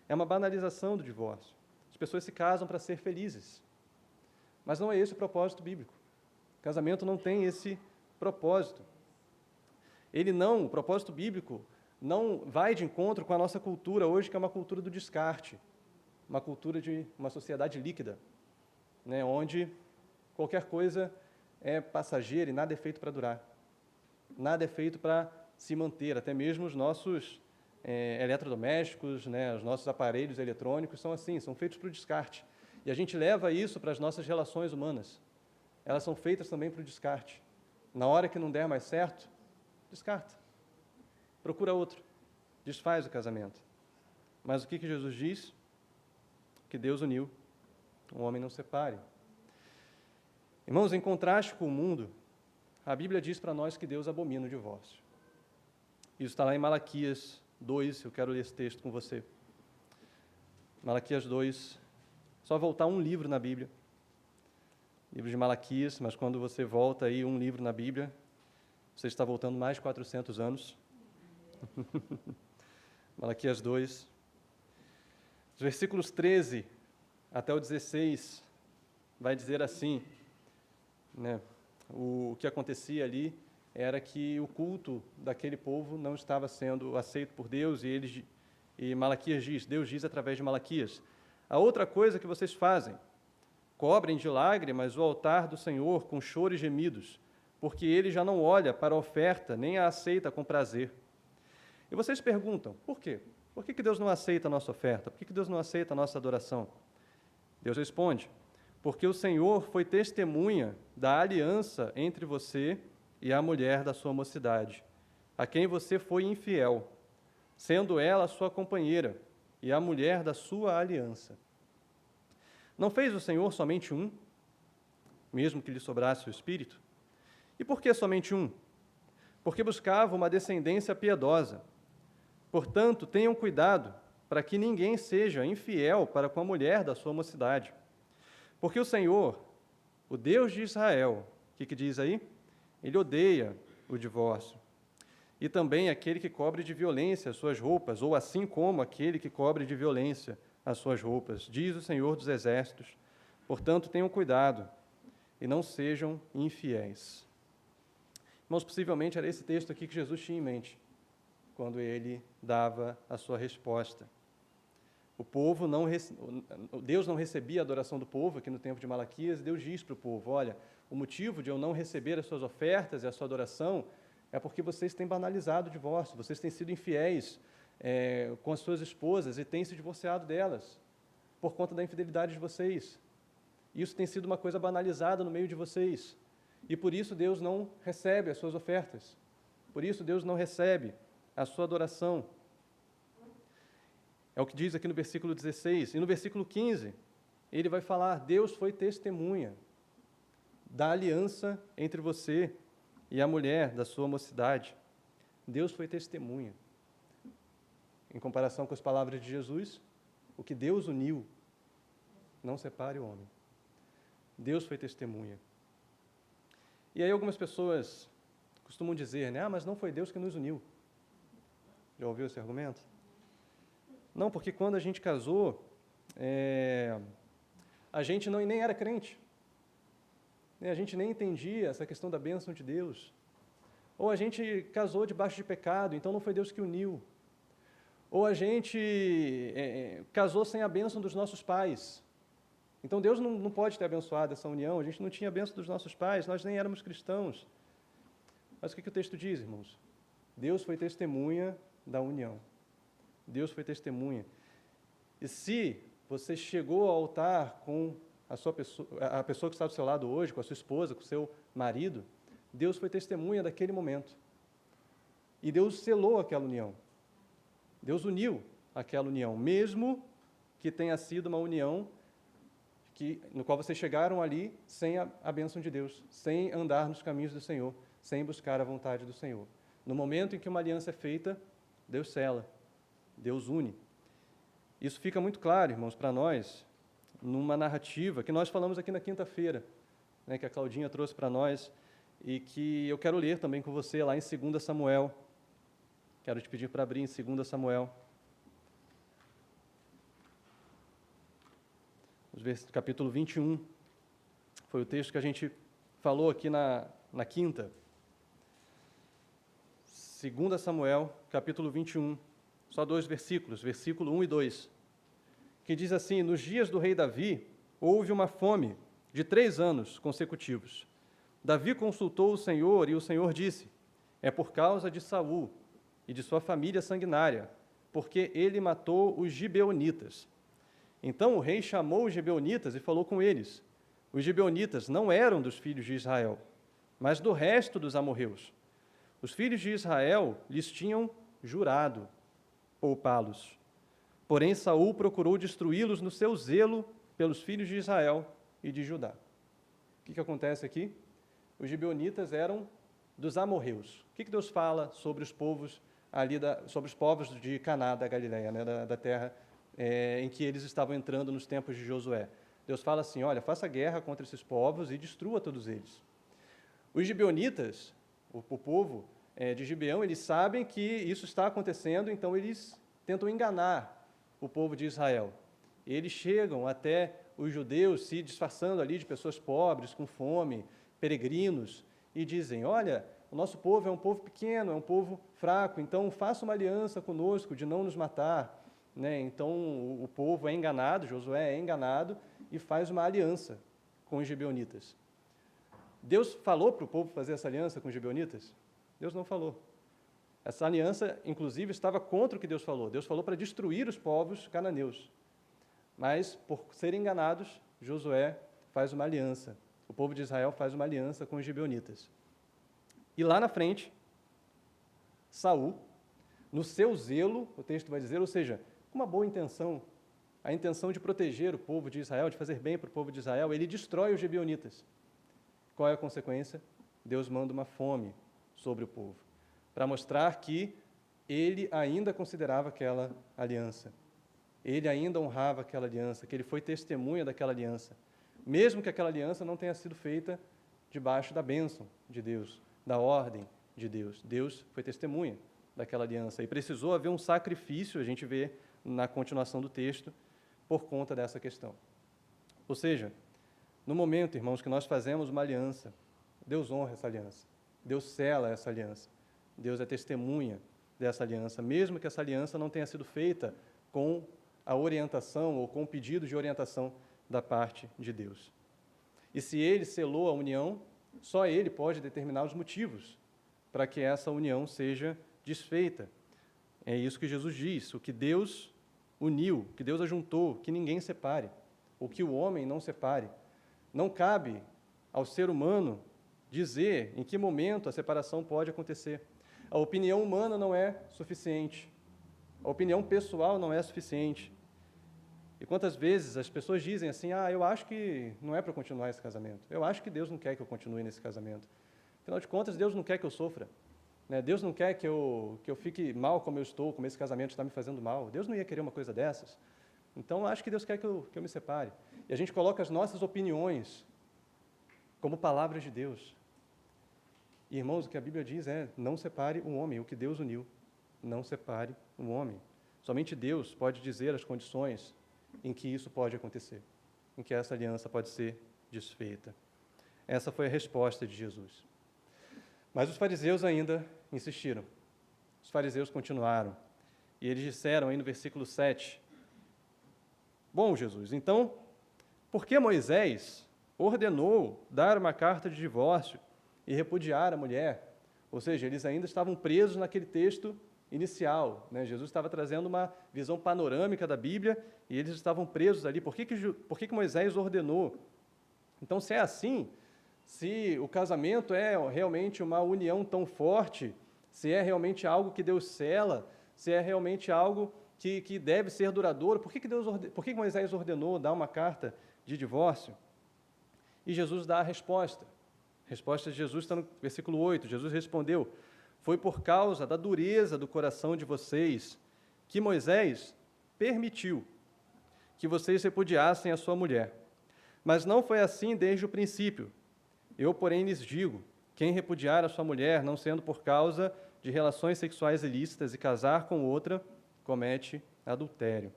É uma banalização do divórcio. As pessoas se casam para ser felizes. Mas não é esse o propósito bíblico. O casamento não tem esse propósito. O propósito bíblico não vai de encontro com a nossa cultura hoje, que é uma cultura do descarte, uma cultura de uma sociedade líquida, né, onde qualquer coisa é passageira e nada é feito para durar. Nada é feito para se manter, até mesmo os nossos eletrodomésticos, né, os nossos aparelhos eletrônicos são assim, são feitos para o descarte. E a gente leva isso para as nossas relações humanas. Elas são feitas também para o descarte. Na hora que não der mais certo, descarta. Procura outro. Desfaz o casamento. Mas o que Jesus diz? Que Deus uniu. O homem não separe. Irmãos, em contraste com o mundo, a Bíblia diz para nós que Deus abomina o divórcio. Isso está lá em Malaquias 2, eu quero ler esse texto com você. Malaquias 2, só voltar um livro na Bíblia. Livro de Malaquias, mas quando você volta aí um livro na Bíblia, você está voltando mais de 400 anos. Malaquias 2, os versículos 13 até o 16, vai dizer assim, né, o que acontecia ali era que o culto daquele povo não estava sendo aceito por Deus, e Malaquias diz, Deus diz através de Malaquias, a outra coisa que vocês fazem, cobrem de lágrimas o altar do Senhor com choro e gemidos, porque Ele já não olha para a oferta, nem a aceita com prazer. E vocês perguntam, por quê? Por que Deus não aceita a nossa oferta? Por que Deus não aceita a nossa adoração? Deus responde, porque o Senhor foi testemunha da aliança entre você e a mulher da sua mocidade, a quem você foi infiel, sendo ela a sua companheira e a mulher da sua aliança. Não fez o Senhor somente um, mesmo que lhe sobrasse o Espírito? E por que somente um? Porque buscava uma descendência piedosa. Portanto, tenham cuidado para que ninguém seja infiel para com a mulher da sua mocidade. Porque o Senhor, o Deus de Israel, o que diz aí? Ele odeia o divórcio. E também aquele que cobre de violência as suas roupas, ou assim como aquele que cobre de violência as suas roupas, diz o Senhor dos Exércitos. Portanto, tenham cuidado e não sejam infiéis. Irmãos, possivelmente era esse texto aqui que Jesus tinha em mente, quando ele dava a sua resposta. Deus não recebia a adoração do povo, aqui no tempo de Malaquias, e Deus diz para o povo, olha, o motivo de eu não receber as suas ofertas e a sua adoração é porque vocês têm banalizado o divórcio, vocês têm sido infiéis com as suas esposas e têm se divorciado delas, por conta da infidelidade de vocês. Isso tem sido uma coisa banalizada no meio de vocês. E por isso Deus não recebe as suas ofertas. Por isso Deus não recebe a sua adoração. É o que diz aqui no versículo 16. E no versículo 15, ele vai falar, Deus foi testemunha da aliança entre você e a mulher da sua mocidade. Deus foi testemunha. Em comparação com as palavras de Jesus, o que Deus uniu, não separe o homem. Deus foi testemunha. E aí algumas pessoas costumam dizer, né, mas não foi Deus que nos uniu. Já ouviu esse argumento? Não, porque quando a gente casou, a gente nem era crente. né? A gente nem entendia essa questão da bênção de Deus. Ou a gente casou debaixo de pecado, então não foi Deus que uniu. Ou a gente casou sem a bênção dos nossos pais. Então Deus não pode ter abençoado essa união, a gente não tinha a bênção dos nossos pais, nós nem éramos cristãos. Mas o que o texto diz, irmãos? Deus foi testemunha da união. Deus foi testemunha. E se você chegou ao altar com a pessoa que está do seu lado hoje, com a sua esposa, com o seu marido, Deus foi testemunha daquele momento. E Deus selou aquela união. Deus uniu aquela união, mesmo que tenha sido uma união no qual vocês chegaram ali sem a bênção de Deus, sem andar nos caminhos do Senhor, sem buscar a vontade do Senhor. No momento em que uma aliança é feita, Deus sela, Deus une. Isso fica muito claro, irmãos, para nós, numa narrativa que nós falamos aqui na quinta-feira, né, que a Claudinha trouxe para nós, e que eu quero ler também com você lá em 2 Samuel. Quero te pedir para abrir em 2 Samuel. Capítulo 21. Foi o texto que a gente falou aqui na quinta. 2 Samuel, capítulo 21. Só 2 versículos, versículo 1 e 2. Que diz assim: nos dias do rei Davi, houve uma fome de 3 anos consecutivos. Davi consultou o Senhor e o Senhor disse: é por causa de Saul e de sua família sanguinária, porque ele matou os gibeonitas. Então o rei chamou os gibeonitas e falou com eles. Os gibeonitas não eram dos filhos de Israel, mas do resto dos amorreus. Os filhos de Israel lhes tinham jurado poupá-los. Porém Saul procurou destruí-los no seu zelo pelos filhos de Israel e de Judá. O que acontece aqui? Os gibeonitas eram dos amorreus. O que Deus fala sobre os povos ali, sobre os povos de Caná da Galileia, né, da terra em que eles estavam entrando nos tempos de Josué? Deus fala assim: olha, faça guerra contra esses povos e destrua todos eles. Os gibeonitas, o povo de Gibeão, eles sabem que isso está acontecendo, então eles tentam enganar o povo de Israel. Eles chegam até os judeus se disfarçando ali de pessoas pobres, com fome, peregrinos, e dizem: olha, o nosso povo é um povo pequeno, é um povo fraco, então faça uma aliança conosco de não nos matar. Né? Então o povo é enganado, Josué é enganado e faz uma aliança com os gibeonitas. Deus falou para o povo fazer essa aliança com os gibeonitas? Deus não falou. Essa aliança, inclusive, estava contra o que Deus falou. Deus falou para destruir os povos cananeus. Mas, por serem enganados, Josué faz uma aliança. O povo de Israel faz uma aliança com os gibeonitas. E lá na frente, Saul, no seu zelo, o texto vai dizer, ou seja, com uma boa intenção, a intenção de proteger o povo de Israel, de fazer bem para o povo de Israel, ele destrói os gibeonitas. Qual é a consequência? Deus manda uma fome sobre o povo, para mostrar que ele ainda considerava aquela aliança, ele ainda honrava aquela aliança, que ele foi testemunha daquela aliança, mesmo que aquela aliança não tenha sido feita debaixo da bênção de Deus, da ordem de Deus. Deus foi testemunha daquela aliança e precisou haver um sacrifício, a gente vê na continuação do texto, por conta dessa questão. Ou seja, no momento, irmãos, que nós fazemos uma aliança, Deus honra essa aliança, Deus sela essa aliança, Deus é testemunha dessa aliança, mesmo que essa aliança não tenha sido feita com a orientação ou com o pedido de orientação da parte de Deus. E se Ele selou a união, só Ele pode determinar os motivos para que essa união seja desfeita. É isso que Jesus diz: o que Deus uniu, o que Deus ajuntou, que ninguém separe, o que o homem não separe. Não cabe ao ser humano dizer em que momento a separação pode acontecer. A opinião humana não é suficiente. A opinião pessoal não é suficiente. E quantas vezes as pessoas dizem assim: eu acho que não é para continuar esse casamento. Eu acho que Deus não quer que eu continue nesse casamento. Afinal de contas, Deus não quer que eu sofra. Né? Deus não quer que eu fique mal como eu estou, como esse casamento está me fazendo mal. Deus não ia querer uma coisa dessas. Então, acho que Deus quer que eu me separe. E a gente coloca as nossas opiniões como palavras de Deus. E, irmãos, o que a Bíblia diz é: não separe o homem, o que Deus uniu. Não separe o homem. Somente Deus pode dizer as condições em que isso pode acontecer, em que essa aliança pode ser desfeita. Essa foi a resposta de Jesus. Mas os fariseus ainda insistiram. Os fariseus continuaram. E eles disseram aí no versículo 7, bom, Jesus, então, por que Moisés ordenou dar uma carta de divórcio e repudiar a mulher? Ou seja, eles ainda estavam presos naquele texto inicial, né? Jesus estava trazendo uma visão panorâmica da Bíblia e eles estavam presos ali. Por que Moisés ordenou? Então, se é assim, se o casamento é realmente uma união tão forte, se é realmente algo que Deus sela, se é realmente algo que deve ser duradouro, por que Moisés ordenou dar uma carta de divórcio? E Jesus dá a resposta. A resposta de Jesus está no versículo 8. Jesus respondeu, foi por causa da dureza do coração de vocês que Moisés permitiu que vocês repudiassem a sua mulher. Mas não foi assim desde o princípio. Eu, porém, lhes digo, quem repudiar a sua mulher, não sendo por causa de relações sexuais ilícitas e casar com outra, comete adultério.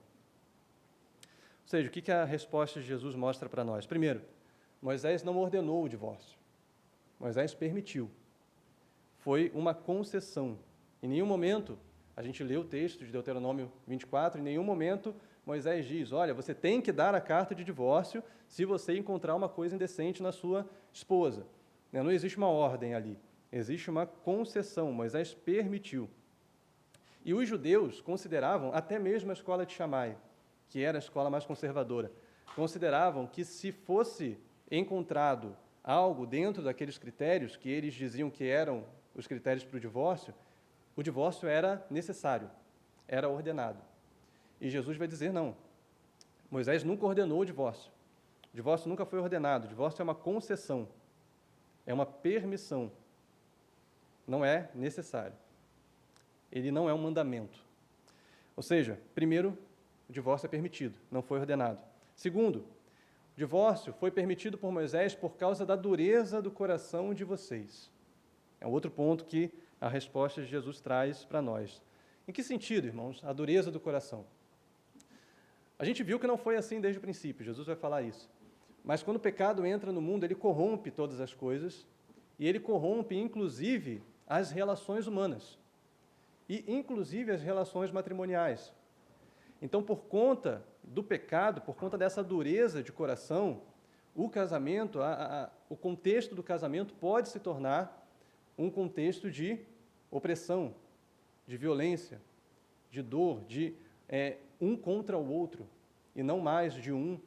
Ou seja, o que a resposta de Jesus mostra para nós? Primeiro, Moisés não ordenou o divórcio. Moisés permitiu. Foi uma concessão. Em nenhum momento, a gente lê o texto de Deuteronômio 24, em nenhum momento Moisés diz, olha, você tem que dar a carta de divórcio se você encontrar uma coisa indecente na sua esposa. Não existe uma ordem ali, existe uma concessão. Moisés permitiu. E os judeus consideravam, até mesmo a escola de Shammai, que era a escola mais conservadora, consideravam que se fosse encontrado algo dentro daqueles critérios que eles diziam que eram os critérios para o divórcio era necessário, era ordenado. E Jesus vai dizer, não, Moisés nunca ordenou o divórcio nunca foi ordenado, o divórcio é uma concessão, é uma permissão, não é necessário. Ele não é um mandamento. Ou seja, primeiro, o divórcio é permitido, não foi ordenado. Segundo, o divórcio foi permitido por Moisés por causa da dureza do coração de vocês. É outro ponto que a resposta de Jesus traz para nós. Em que sentido, irmãos, a dureza do coração? A gente viu que não foi assim desde o princípio, Jesus vai falar isso. Mas quando o pecado entra no mundo, ele corrompe todas as coisas e ele corrompe, inclusive, as relações humanas e, inclusive, as relações matrimoniais. Então, por conta do pecado, por conta dessa dureza de coração, o casamento, o contexto do casamento pode se tornar um contexto de opressão, de violência, de dor, de um contra o outro, e não mais de um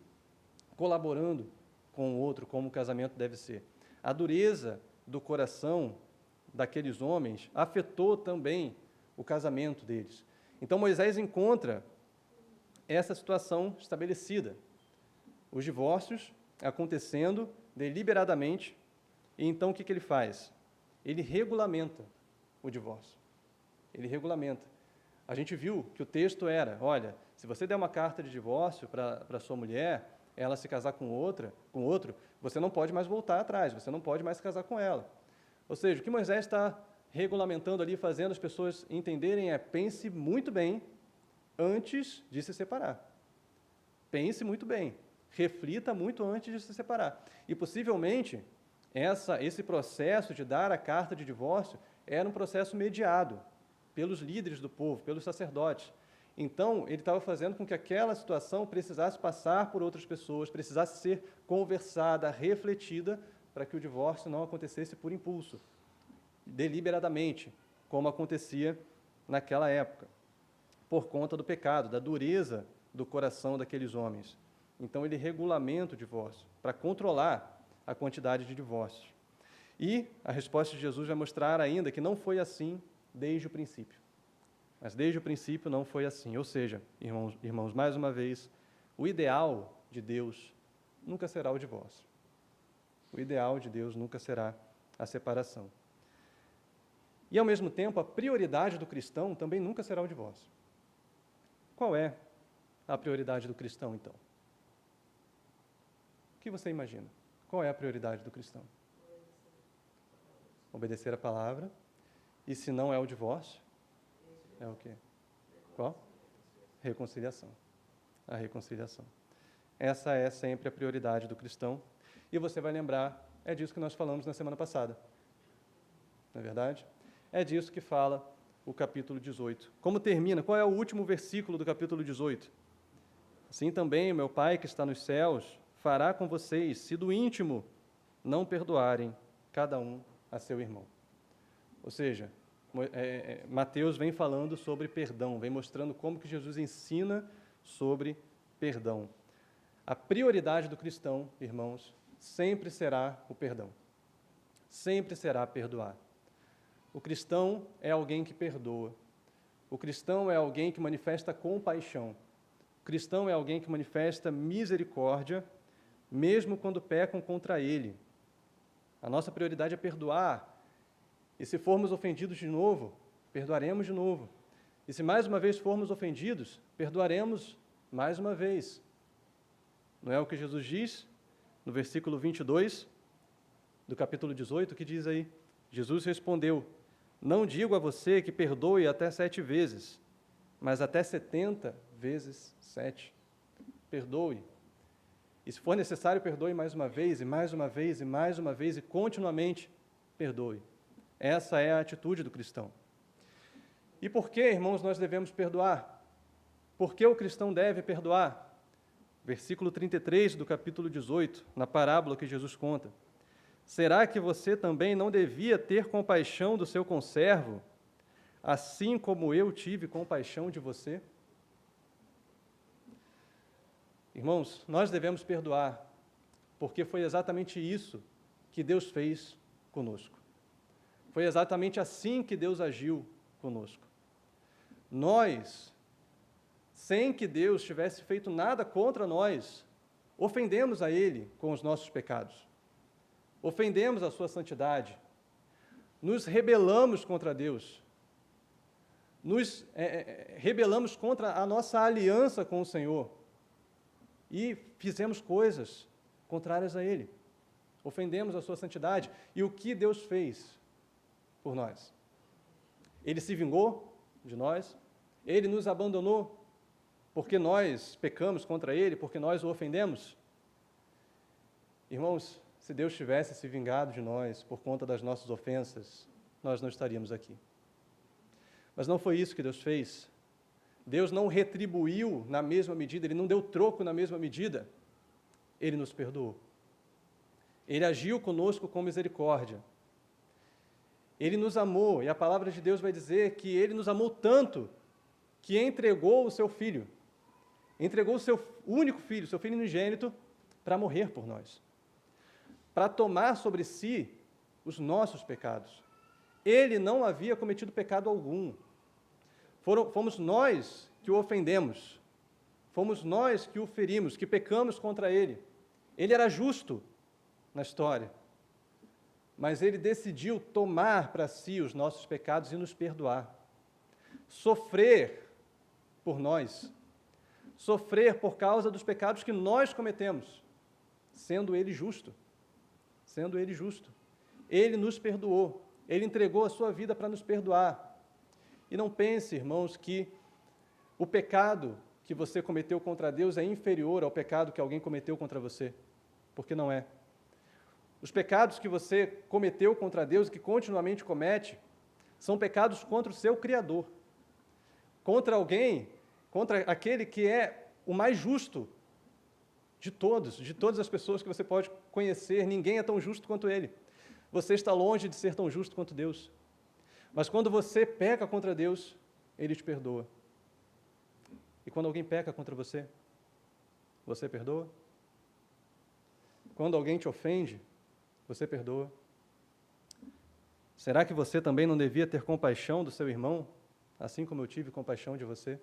colaborando com o outro, como o casamento deve ser. A dureza do coração daqueles homens afetou também o casamento deles. Então, Moisés encontra essa situação estabelecida. Os divórcios acontecendo deliberadamente, e então o que ele faz? Ele regulamenta o divórcio. Ele regulamenta. A gente viu que o texto era, olha, se você der uma carta de divórcio para sua mulher, ela se casar com outro, você não pode mais voltar atrás, você não pode mais se casar com ela. Ou seja, o que Moisés está regulamentando ali, fazendo as pessoas entenderem pense muito bem antes de se separar. Pense muito bem, reflita muito antes de se separar. E possivelmente, esse processo de dar a carta de divórcio era um processo mediado pelos líderes do povo, pelos sacerdotes. Então, ele estava fazendo com que aquela situação precisasse passar por outras pessoas, precisasse ser conversada, refletida, para que o divórcio não acontecesse por impulso, deliberadamente, como acontecia naquela época, por conta do pecado, da dureza do coração daqueles homens. Então, ele regulamenta o divórcio, para controlar a quantidade de divórcios. E a resposta de Jesus vai mostrar ainda que não foi assim desde o princípio. Mas desde o princípio não foi assim. Ou seja, irmãos, mais uma vez, o ideal de Deus nunca será o divórcio. O ideal de Deus nunca será a separação. E, ao mesmo tempo, a prioridade do cristão também nunca será o divórcio. Qual é a prioridade do cristão, então? O que você imagina? Qual é a prioridade do cristão? Obedecer a palavra. E se não é o divórcio, é o quê? Qual? Reconciliação. A reconciliação. Essa é sempre a prioridade do cristão. E você vai lembrar É disso que nós falamos na semana passada. Não é verdade? É disso que fala o capítulo 18. Como termina? Qual é o último versículo do capítulo 18? Assim também o meu Pai que está nos céus fará com vocês, se do íntimo não perdoarem cada um a seu irmão. Ou seja, Mateus vem falando sobre perdão, vem mostrando como que Jesus ensina sobre perdão. A prioridade do cristão, irmãos, sempre será o perdão. Sempre será perdoar. O cristão é alguém que perdoa. O cristão é alguém que manifesta compaixão. O cristão é alguém que manifesta misericórdia, mesmo quando pecam contra ele. A nossa prioridade é perdoar. E se formos ofendidos de novo, perdoaremos de novo. E se mais uma vez formos ofendidos, perdoaremos mais uma vez. Não é o que Jesus diz no versículo 22 do capítulo 18, que diz aí? Jesus respondeu: não digo a você que perdoe até 7 vezes, mas até 70 vezes 7. Perdoe. E se for necessário, perdoe mais uma vez, e mais uma vez, e mais uma vez, e continuamente perdoe. Essa é a atitude do cristão. E por que, irmãos, nós devemos perdoar? Por que o cristão deve perdoar? Versículo 33 do capítulo 18, na parábola que Jesus conta. Será que você também não devia ter compaixão do seu conservo, assim como eu tive compaixão de você? Irmãos, nós devemos perdoar, porque foi exatamente isso que Deus fez conosco. Foi exatamente assim que Deus agiu conosco. Nós, sem que Deus tivesse feito nada contra nós, ofendemos a Ele com os nossos pecados. Ofendemos a sua santidade. Nos rebelamos contra Deus. Nos rebelamos contra a nossa aliança com o Senhor. E fizemos coisas contrárias a Ele. Ofendemos a sua santidade. E o que Deus fez por nós? Ele se vingou de nós. Ele nos abandonou porque nós pecamos contra Ele, porque nós o ofendemos. Irmãos, se Deus tivesse se vingado de nós por conta das nossas ofensas, nós não estaríamos aqui. Mas não foi isso que Deus fez. Deus não retribuiu na mesma medida, Ele não deu troco na mesma medida. Ele nos perdoou. Ele agiu conosco com misericórdia. Ele nos amou, e a palavra de Deus vai dizer que Ele nos amou tanto que entregou o seu Filho. Entregou o seu único Filho, seu Filho unigênito, para morrer por nós. Para tomar sobre si os nossos pecados. Ele não havia cometido pecado algum. Fomos nós que o ofendemos. Fomos nós que o ferimos, que pecamos contra ele. Ele era justo na história. Mas ele decidiu tomar para si os nossos pecados e nos perdoar. Sofrer por nós. Sofrer por causa dos pecados que nós cometemos, sendo ele justo. Sendo ele justo. Ele nos perdoou. Ele entregou a sua vida para nos perdoar. E não pense, irmãos, que o pecado que você cometeu contra Deus é inferior ao pecado que alguém cometeu contra você, porque não é. Os pecados que você cometeu contra Deus e que continuamente comete são pecados contra o seu Criador, contra alguém, contra aquele que é o mais justo de todas as pessoas que você pode conhecer. Ninguém é tão justo quanto ele. Você está longe de ser tão justo quanto Deus. Mas quando você peca contra Deus, Ele te perdoa. E quando alguém peca contra você, você perdoa? Quando alguém te ofende, você perdoa? Será que você também não devia ter compaixão do seu irmão, assim como eu tive compaixão de você?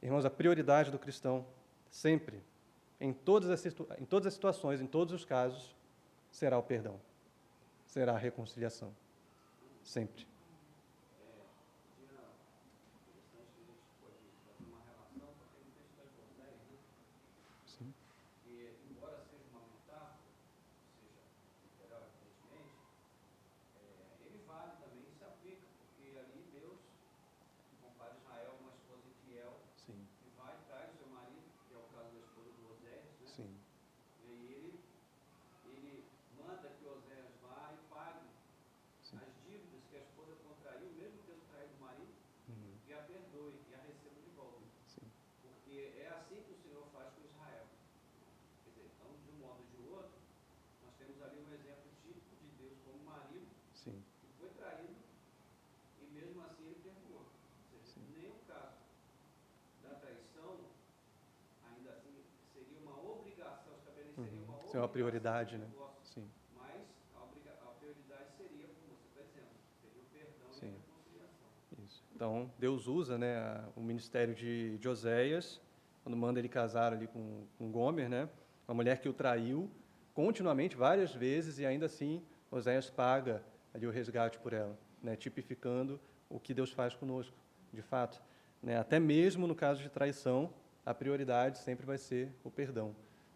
Irmãos, a prioridade do cristão, sempre, em todas as situações, em todos os casos, será o perdão, será a reconciliação. Sempre. Sim. E, embora seja uma metáfora, seja literal, evidentemente, ele vale também e se aplica, porque ali Deus compara Israel a uma esposa infiel, Sim. que vai, traz o seu marido, que é o caso da esposa de Osés, né? Sim. E ele que a esposa contraiu, mesmo tendo traído o marido, e a perdoe, e a receba de volta. Sim. Porque é assim que o Senhor faz com Israel. Quer dizer, então, de um modo ou de outro, nós temos ali um exemplo típico de Deus como marido, Sim. que foi traído, e mesmo assim ele perdoou. Ou seja, nem o caso da traição, ainda assim, seria uma obrigação, estabeleceria uma Isso é uma prioridade, né? divórcio. Sim. Mas a prioridade seria, como você está dizendo, seria o perdão e Sim. a reconciliação. Isso. Então, Deus usa, né, o ministério de Oséias, quando manda ele casar ali com Gomer, né, uma mulher que o traiu continuamente, várias vezes, e ainda assim Oséias paga ali o resgate por ela, né, tipificando o que Deus faz conosco, de fato. Né, até mesmo no caso de traição, a prioridade sempre vai ser o perdão.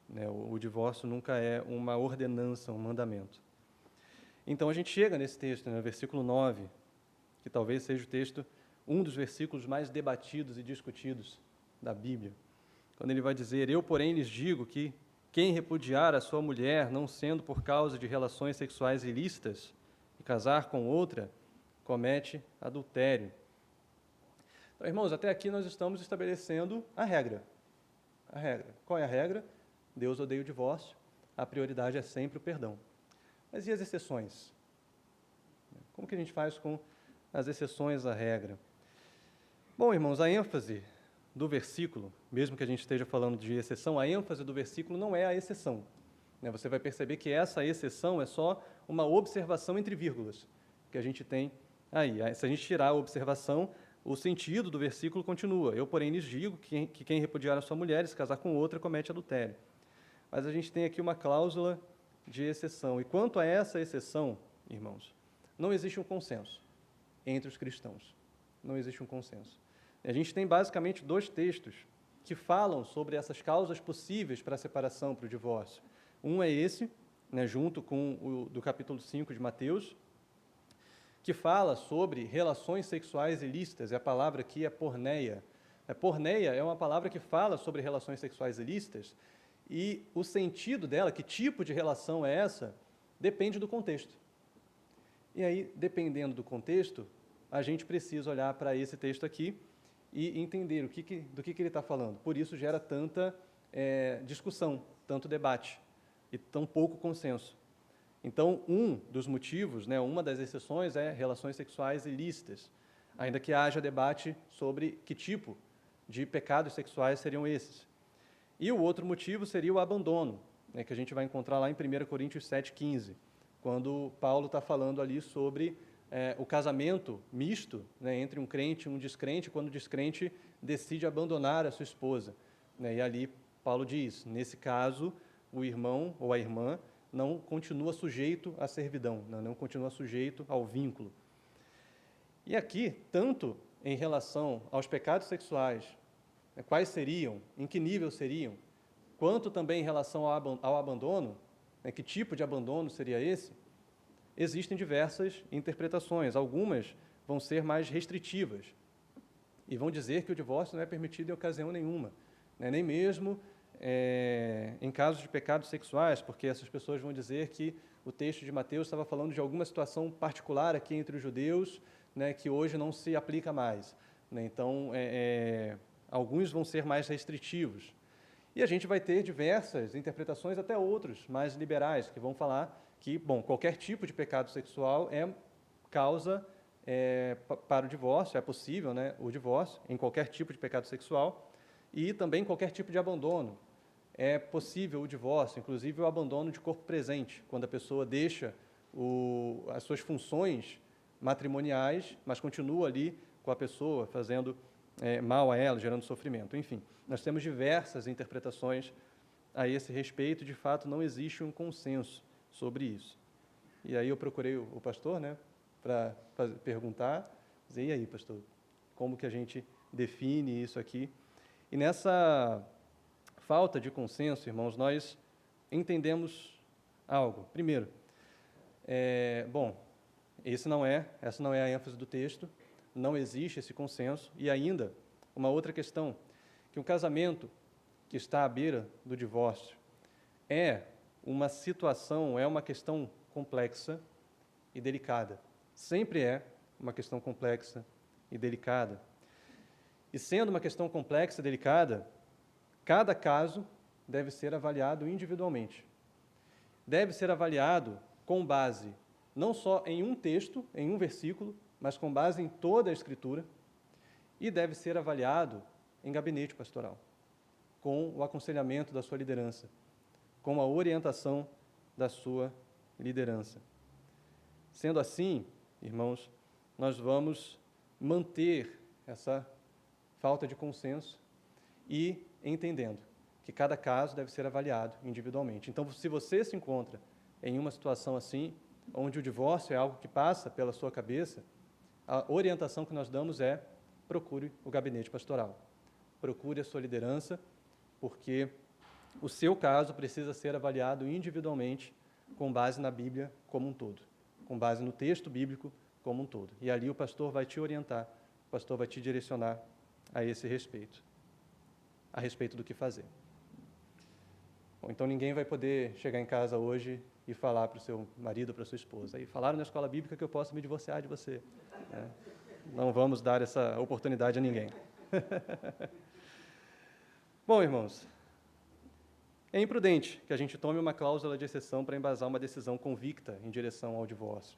Né, o divórcio nunca é uma ordenança, um mandamento. Então, a gente chega nesse texto, né, no versículo 9, que talvez seja o texto, um dos versículos mais debatidos e discutidos da Bíblia, quando ele vai dizer: eu, porém, lhes digo que quem repudiar a sua mulher, não sendo por causa de relações sexuais ilícitas, e casar com outra, comete adultério. Então, irmãos, até aqui nós estamos estabelecendo a regra. A regra. Qual é a regra? Deus odeia o divórcio, a prioridade é sempre o perdão. Mas e as exceções? Como que a gente faz com as exceções à regra? Bom, irmãos, a ênfase do versículo, mesmo que a gente esteja falando de exceção, a ênfase do versículo não é a exceção. Né? Você vai perceber que essa exceção é só uma observação entre vírgulas que a gente tem aí. Se a gente tirar a observação, o sentido do versículo continua. Eu, porém, lhes digo que quem repudiar a sua mulher e se casar com outra comete adultério. Mas a gente tem aqui uma cláusula de exceção. E quanto a essa exceção, irmãos, não existe um consenso entre os cristãos. Não existe um consenso. A gente tem basicamente dois textos que falam sobre essas causas possíveis para a separação, para o divórcio. Um é esse, né, junto com o do capítulo 5 de Mateus, que fala sobre relações sexuais ilícitas, e a palavra aqui é porneia. Porneia é uma palavra que fala sobre relações sexuais ilícitas, e o sentido dela, que tipo de relação é essa, depende do contexto. E aí, dependendo do contexto, a gente precisa olhar para esse texto aqui e entender do que ele está falando. Por isso gera tanta discussão, tanto debate e tão pouco consenso. Então, um dos motivos, né, uma das exceções é relações sexuais ilícitas, ainda que haja debate sobre que tipo de pecados sexuais seriam esses. E o outro motivo seria o abandono, né, que a gente vai encontrar lá em 1 Coríntios 7,15, quando Paulo está falando ali sobre o casamento misto, né, entre um crente e um descrente, quando o descrente decide abandonar a sua esposa. Né, e ali Paulo diz, nesse caso, o irmão ou a irmã não continua sujeito à servidão, não continua sujeito ao vínculo. E aqui, tanto em relação aos pecados sexuais, quais seriam, em que nível seriam, quanto também em relação ao abandono, que tipo de abandono seria esse, existem diversas interpretações. Algumas vão ser mais restritivas e vão dizer que o divórcio não é permitido em ocasião nenhuma, né? Nem mesmo em casos de pecados sexuais, porque essas pessoas vão dizer que o texto de Mateus estava falando de alguma situação particular aqui entre os judeus, né, que hoje não se aplica mais. Né? Então, alguns vão ser mais restritivos. E a gente vai ter diversas interpretações, até outros mais liberais, que vão falar que, bom, qualquer tipo de pecado sexual é causa para o divórcio, é possível, né, o divórcio em qualquer tipo de pecado sexual, e também qualquer tipo de abandono. É possível o divórcio, inclusive o abandono de corpo presente, quando a pessoa deixa as suas funções matrimoniais, mas continua ali com a pessoa, fazendo mal a ela, gerando sofrimento. Enfim, nós temos diversas interpretações a esse respeito, de fato não existe um consenso sobre isso. E aí eu procurei o pastor, né, para perguntar, dizer, e aí, pastor, como que a gente define isso aqui? E nessa falta de consenso, irmãos, nós entendemos algo. Primeiro, bom, essa não é a ênfase do texto, não existe esse consenso, e ainda, uma outra questão, que um casamento que está à beira do divórcio é uma situação, é uma questão complexa e delicada. sempre é uma questão complexa e delicada. E sendo uma questão complexa e delicada, cada caso deve ser avaliado individualmente. Deve ser avaliado com base não só em um texto, em um versículo, mas com base em toda a Escritura, e deve ser avaliado em gabinete pastoral, com o aconselhamento da sua liderança, com a orientação da sua liderança. Sendo assim, irmãos, nós vamos manter essa falta de consenso e entendendo que cada caso deve ser avaliado individualmente. Então, se você se encontra em uma situação assim, onde o divórcio é algo que passa pela sua cabeça, a orientação que nós damos é: procure o gabinete pastoral, procure a sua liderança, porque o seu caso precisa ser avaliado individualmente com base na Bíblia como um todo, com base no texto bíblico como um todo. E ali o pastor vai te orientar, o pastor vai te direcionar a esse respeito, a respeito do que fazer. Bom, então ninguém vai poder chegar em casa hoje e falar para o seu marido ou para a sua esposa: aí falaram na escola bíblica que eu posso me divorciar de você. Não vamos dar essa oportunidade a ninguém. Bom, irmãos, é imprudente que a gente tome uma cláusula de exceção para embasar uma decisão convicta em direção ao divórcio.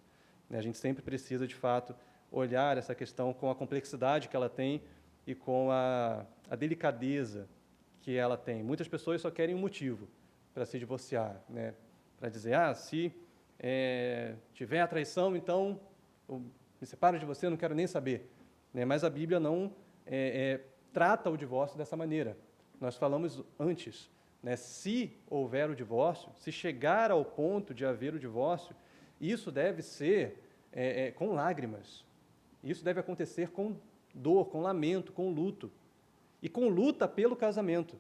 A gente sempre precisa, de fato, olhar essa questão com a complexidade que ela tem e com a delicadeza que ela tem. Muitas pessoas só querem um motivo para se divorciar, né? Para dizer: se tiver a traição, então eu me separo de você, eu não quero nem saber. Né? Mas a Bíblia não trata o divórcio dessa maneira. Nós falamos antes, né? Se houver o divórcio, se chegar ao ponto de haver o divórcio, isso deve ser com lágrimas. Isso deve acontecer com dor, com lamento, com luto. E com luta pelo casamento.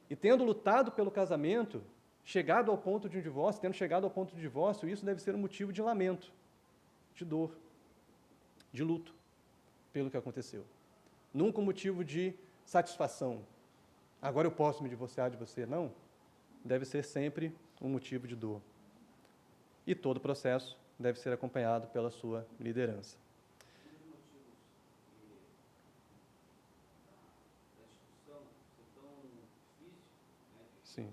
E tendo lutado pelo casamento, chegado ao ponto de um divórcio, tendo chegado ao ponto de divórcio, isso deve ser um motivo de lamento, de dor, de luto pelo que aconteceu. Nunca um motivo de satisfação. Agora eu posso me divorciar de você. Não. Deve ser sempre um motivo de dor. E todo o processo deve ser acompanhado pela sua liderança. Sim.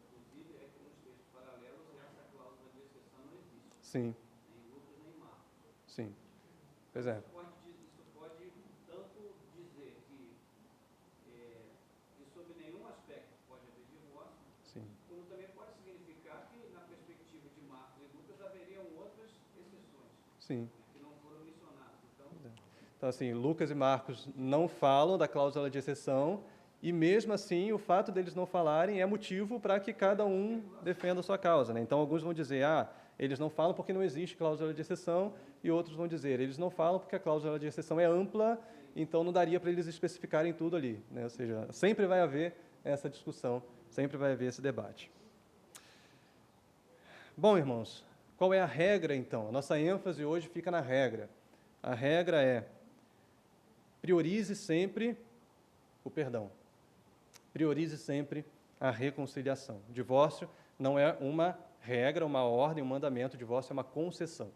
Inclusive, é que nos textos paralelos essa cláusula de exceção não existe. Sim. Nem Lucas, nem Marcos. Sim. Pois é. Isso pode tanto dizer que sob nenhum aspecto pode haver divórcio, Sim. como também pode significar que, na perspectiva de Marcos e Lucas, haveriam outras exceções. Sim. Que não foram mencionadas. Então, assim, Lucas e Marcos não falam da cláusula de exceção, e mesmo assim, o fato deles não falarem é motivo para que cada um defenda a sua causa. Né? Então, alguns vão dizer: eles não falam porque não existe cláusula de exceção, e outros vão dizer: eles não falam porque a cláusula de exceção é ampla, então não daria para eles especificarem tudo ali. Né? Ou seja, sempre vai haver essa discussão, sempre vai haver esse debate. Bom, irmãos, qual é a regra, então? A nossa ênfase hoje fica na regra. A regra é: priorize sempre o perdão. Priorize sempre a reconciliação. O divórcio não é uma regra, uma ordem, um mandamento. O divórcio é uma concessão.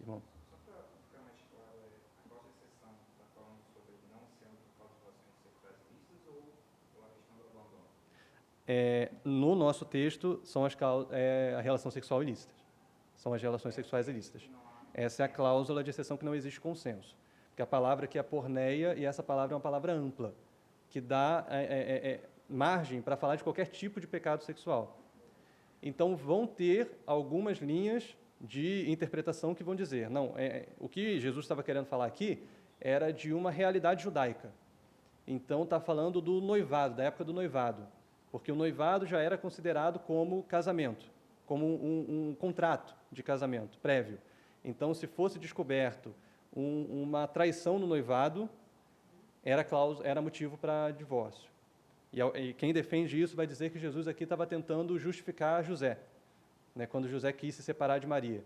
Irmão? Só para ficar mais claro, a cláusula de exceção está falando sobre não sendo por causa de relações sexuais ilícitas ou a questão do abandono? No nosso texto, são a relação sexual ilícita. São as relações sexuais ilícitas. Essa é a cláusula de exceção que não existe consenso. Porque a palavra aqui é porneia, e essa palavra é uma palavra ampla, que dá margem para falar de qualquer tipo de pecado sexual. Então, vão ter algumas linhas de interpretação que vão dizer: não, o que Jesus estava querendo falar aqui era de uma realidade judaica. Então, está falando do noivado, da época do noivado, porque o noivado já era considerado como casamento, como um contrato de casamento prévio. Então, se fosse descoberto uma traição no noivado, era motivo para divórcio. E quem defende isso vai dizer que Jesus aqui estava tentando justificar José, né, quando José quis se separar de Maria,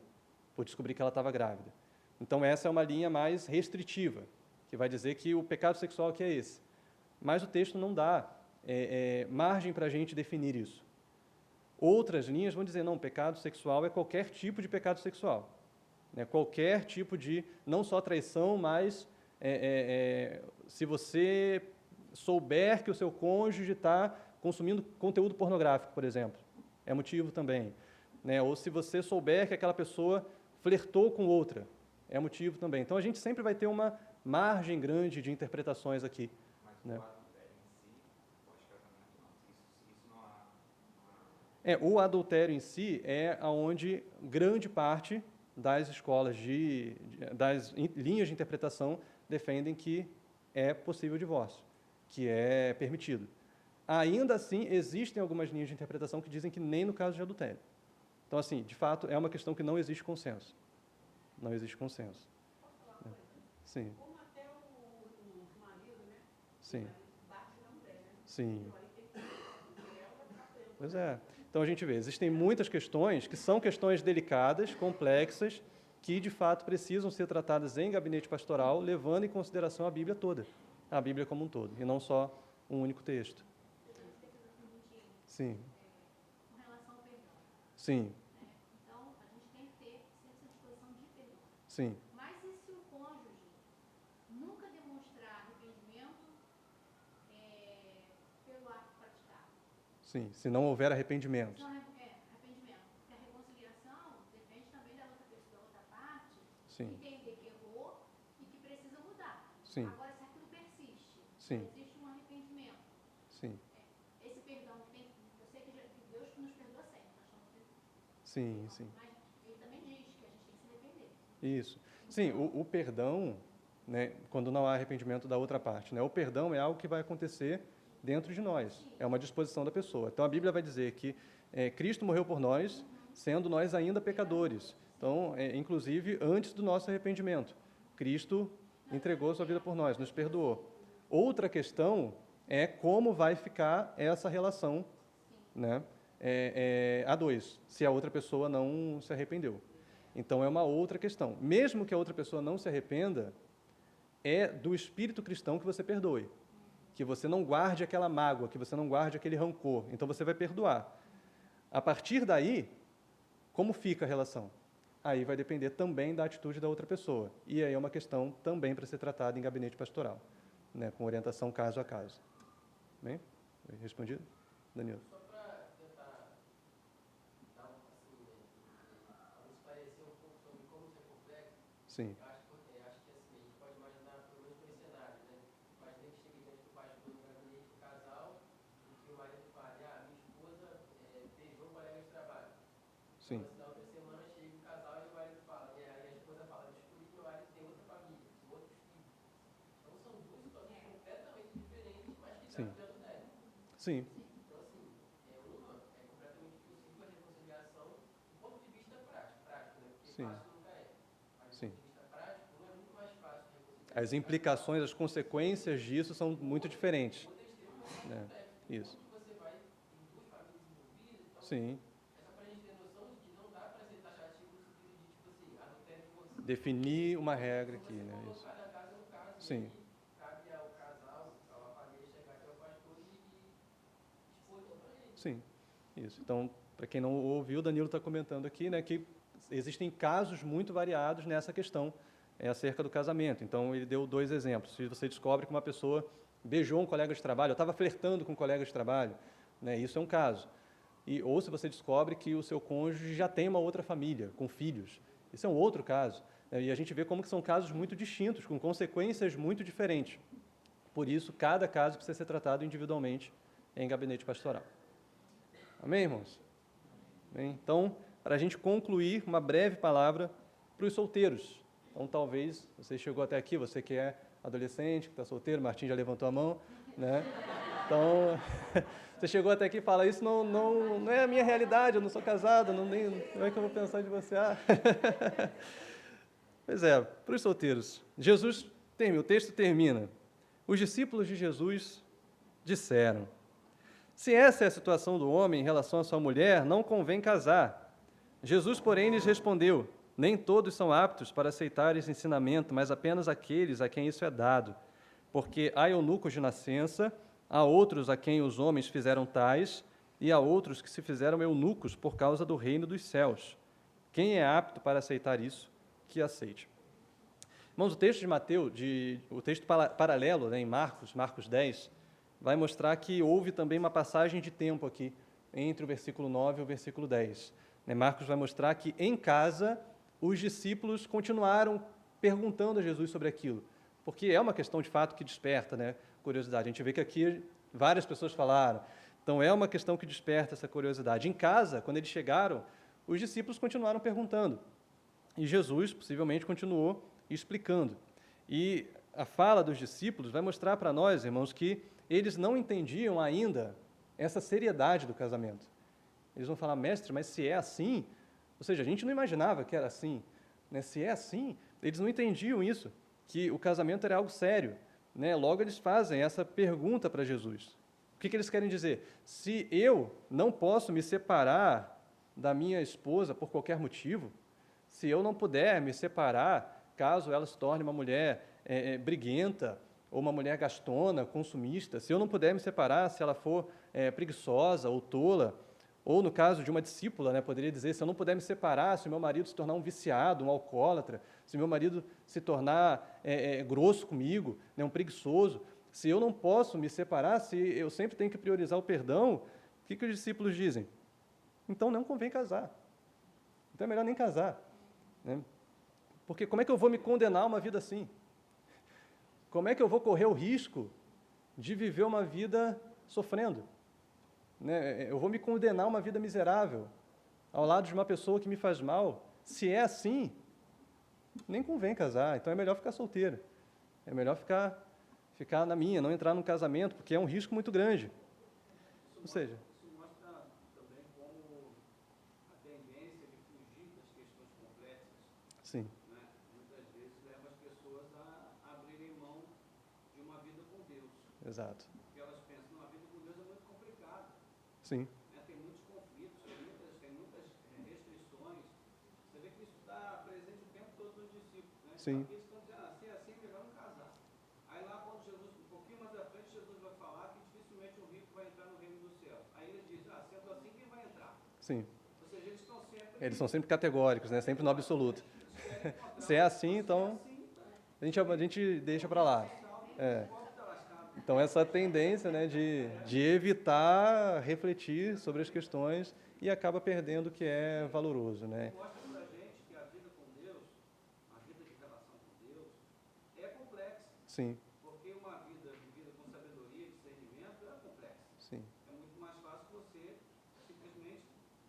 por descobrir que ela estava grávida. Então, essa é uma linha mais restritiva, que vai dizer que o pecado sexual aqui é esse. Mas o texto não dá margem para a gente definir isso. Outras linhas vão dizer, não, pecado sexual é qualquer tipo de pecado sexual. Né? Qualquer tipo de, não só traição, mas se você souber que o seu cônjuge está consumindo conteúdo pornográfico, por exemplo, é motivo também. Né? Ou se você souber que aquela pessoa flertou com outra, é motivo também. Então, a gente sempre vai ter uma margem grande de interpretações aqui. Mas Né? o adultério em si, pós-casamento, não. Isso não há... O adultério em si é onde grande parte das escolas, das linhas de interpretação defendem que é possível o divórcio, que é permitido. Ainda assim, existem algumas linhas de interpretação que dizem que nem no caso de adultério. Então, assim, de fato, é uma questão que não existe consenso. Não existe consenso. Posso falar uma coisa? Sim, Como até os maridos, né? sim, Bate na mulher, né? sim. Então, aí tem que ser, ela vai ficar presa. Pois é. Então, a gente vê, existem muitas questões que são questões delicadas, complexas, que, de fato, precisam ser tratadas em gabinete pastoral, levando em consideração a Bíblia toda, a Bíblia como um todo, e não só um único texto. Sim, Com relação ao perdão, sim, né? Então, a gente tem que ter sempre essa disposição de perdão. sim, Mas e se o cônjuge nunca demonstrar arrependimento pelo ato praticado? sim. Se não houver arrependimento. Então, arrependimento. Porque a reconciliação depende também da outra pessoa, da outra parte, Sim, entender que errou e que precisa mudar. sim, Agora, se aquilo persiste, sim, existe um arrependimento. sim, Esse perdão tem, eu sei que Deus nos perdoa sempre, nós estamos sim, sim. mas ele também diz que a gente tem que se arrepender. Isso. Sim, o perdão, né, quando não há arrependimento da outra parte, né, o perdão é algo que vai acontecer dentro de nós, é uma disposição da pessoa. Então, a Bíblia vai dizer que Cristo morreu por nós, sendo nós ainda pecadores. Então, inclusive, antes do nosso arrependimento, Cristo entregou sua vida por nós, nos perdoou. Outra questão é como vai ficar essa relação, né, a dois, se a outra pessoa não se arrependeu. Então, é uma outra questão. Mesmo que a outra pessoa não se arrependa, é do espírito cristão que você perdoe, que você não guarde aquela mágoa, que você não guarde aquele rancor. Então, você vai perdoar. A partir daí, como fica a relação? Aí vai depender também da atitude da outra pessoa. E aí é uma questão também para ser tratada em gabinete pastoral, né, com orientação caso a caso. Bem? Foi respondido? Danilo? Só para tentar dar esclarecer um pouco sobre como isso é complexo, Sim, eu acho que assim, a gente pode imaginar pelo menos dois cenários, né? Imagina que chegue diante do pastor no gabinete do casal e que o marido fale, minha esposa beijou um colega de trabalho. sim, Então, na outra semana chega o casal e o marido fala, e aí a esposa fala, descobri que meu marido tem outra família, outros filhos. Então são duas situações completamente diferentes, mas que sim, tratam de adultério. sim, Então, assim, uma é completamente possível a reconciliação do ponto de vista prático, né? Porque sim, fácil nunca é. Mas do sim. ponto de vista prático, uma é muito mais fácil de reconciliar. As implicações, as consequências disso são muito diferentes. Outra é extremamente Né? complexo. Isso. Como que você vai, tem duas famílias envolvidas, então, Sim. é só pra gente ter noção de que não dá pra ser taxativo no sentido de, tipo assim, adultério de você. Definir uma regra aqui, né? Isso. Cada caso é um caso, Sim. e aí cabe ao casal, à família chegar até o pastor e expor então pra ele. Sim, isso. Então, para quem não ouviu, o Danilo está comentando aqui, né, que existem casos muito variados nessa questão acerca do casamento. Então, ele deu 2 exemplos. Se você descobre que uma pessoa beijou um colega de trabalho, ou estava flertando com um colega de trabalho, né, isso é um caso. Ou se você descobre que o seu cônjuge já tem uma outra família, com filhos, isso é um outro caso. E a gente vê como que são casos muito distintos, com consequências muito diferentes. Por isso, cada caso precisa ser tratado individualmente em gabinete pastoral. Amém, irmãos? Bem, então, para a gente concluir, uma breve palavra para os solteiros. Então, talvez, você chegou até aqui, você que é adolescente, que está solteiro, Martim já levantou a mão, né? Então, você chegou até aqui e fala, isso não é a minha realidade, eu não sou casado, não é que eu vou pensar de você. Pois é, para os solteiros, o texto termina. Os discípulos de Jesus disseram, se essa é a situação do homem em relação à sua mulher, não convém casar. Jesus, porém, lhes respondeu, nem todos são aptos para aceitar esse ensinamento, mas apenas aqueles a quem isso é dado. Porque há eunucos de nascença, há outros a quem os homens fizeram tais, e a outros que se fizeram eunucos por causa do reino dos céus. Quem é apto para aceitar isso, que aceite. Irmãos, o texto de Mateus, o texto paralelo, né, em Marcos 10, vai mostrar que houve também uma passagem de tempo aqui, entre o versículo 9 e o versículo 10. Marcos vai mostrar que, em casa, os discípulos continuaram perguntando a Jesus sobre aquilo, porque é uma questão, de fato, que desperta, né, curiosidade. A gente vê que aqui várias pessoas falaram, então é uma questão que desperta essa curiosidade. Em casa, quando eles chegaram, os discípulos continuaram perguntando, e Jesus, possivelmente, continuou explicando. E a fala dos discípulos vai mostrar para nós, irmãos, que eles não entendiam ainda essa seriedade do casamento. Eles vão falar, mestre, mas se é assim, ou seja, a gente não imaginava que era assim, né? Se é assim, eles não entendiam isso, que o casamento era algo sério, né? Logo eles fazem essa pergunta para Jesus. O que eles querem dizer? Se eu não posso me separar da minha esposa por qualquer motivo, se eu não puder me separar caso ela se torne uma mulher briguenta, ou uma mulher gastona, consumista, se eu não puder me separar se ela for preguiçosa ou tola, ou no caso de uma discípula, né, poderia dizer, se eu não puder me separar, se o meu marido se tornar um viciado, um alcoólatra, se o meu marido se tornar grosso comigo, né, um preguiçoso, se eu não posso me separar, se eu sempre tenho que priorizar o perdão, o que os discípulos dizem? Então não convém casar. Então é melhor nem casar, né? Porque como é que eu vou me condenar a uma vida assim? Como é que eu vou correr o risco de viver uma vida sofrendo? Né? Eu vou me condenar a uma vida miserável, ao lado de uma pessoa que me faz mal? Se é assim, nem convém casar, então é melhor ficar solteiro. É melhor ficar na minha, não entrar num casamento, porque é um risco muito grande. Ou seja... Isso mostra também como a tendência de fugir das questões complexas, Sim. né, muitas vezes leva as pessoas a abrirem mão de uma vida com Deus. Exato. Porque elas pensam, a vida com Deus é muito complicada. Sim. Né, tem muitos conflitos, tem muitas restrições. Você vê que isso está presente o tempo todo nos discípulos. Né? Sim. Eles estão dizendo, se é assim, melhor não casar. Aí lá, quando Jesus, um pouquinho mais à frente, Jesus vai falar que dificilmente o rico vai entrar no reino dos céus. Aí ele diz, sendo assim, quem vai entrar? Sim. Ou seja, Eles são sempre categóricos, né? Sempre no absoluto. Se é assim, então a gente deixa para lá. Então essa tendência, né, de evitar refletir sobre as questões e acaba perdendo o que é valoroso, né? mostra pra gente que a vida com Deus, a vida de relação com Deus, é complexa. Sim, Porque uma vida vivida com sabedoria e discernimento é complexa. sim, É muito mais fácil você simplesmente,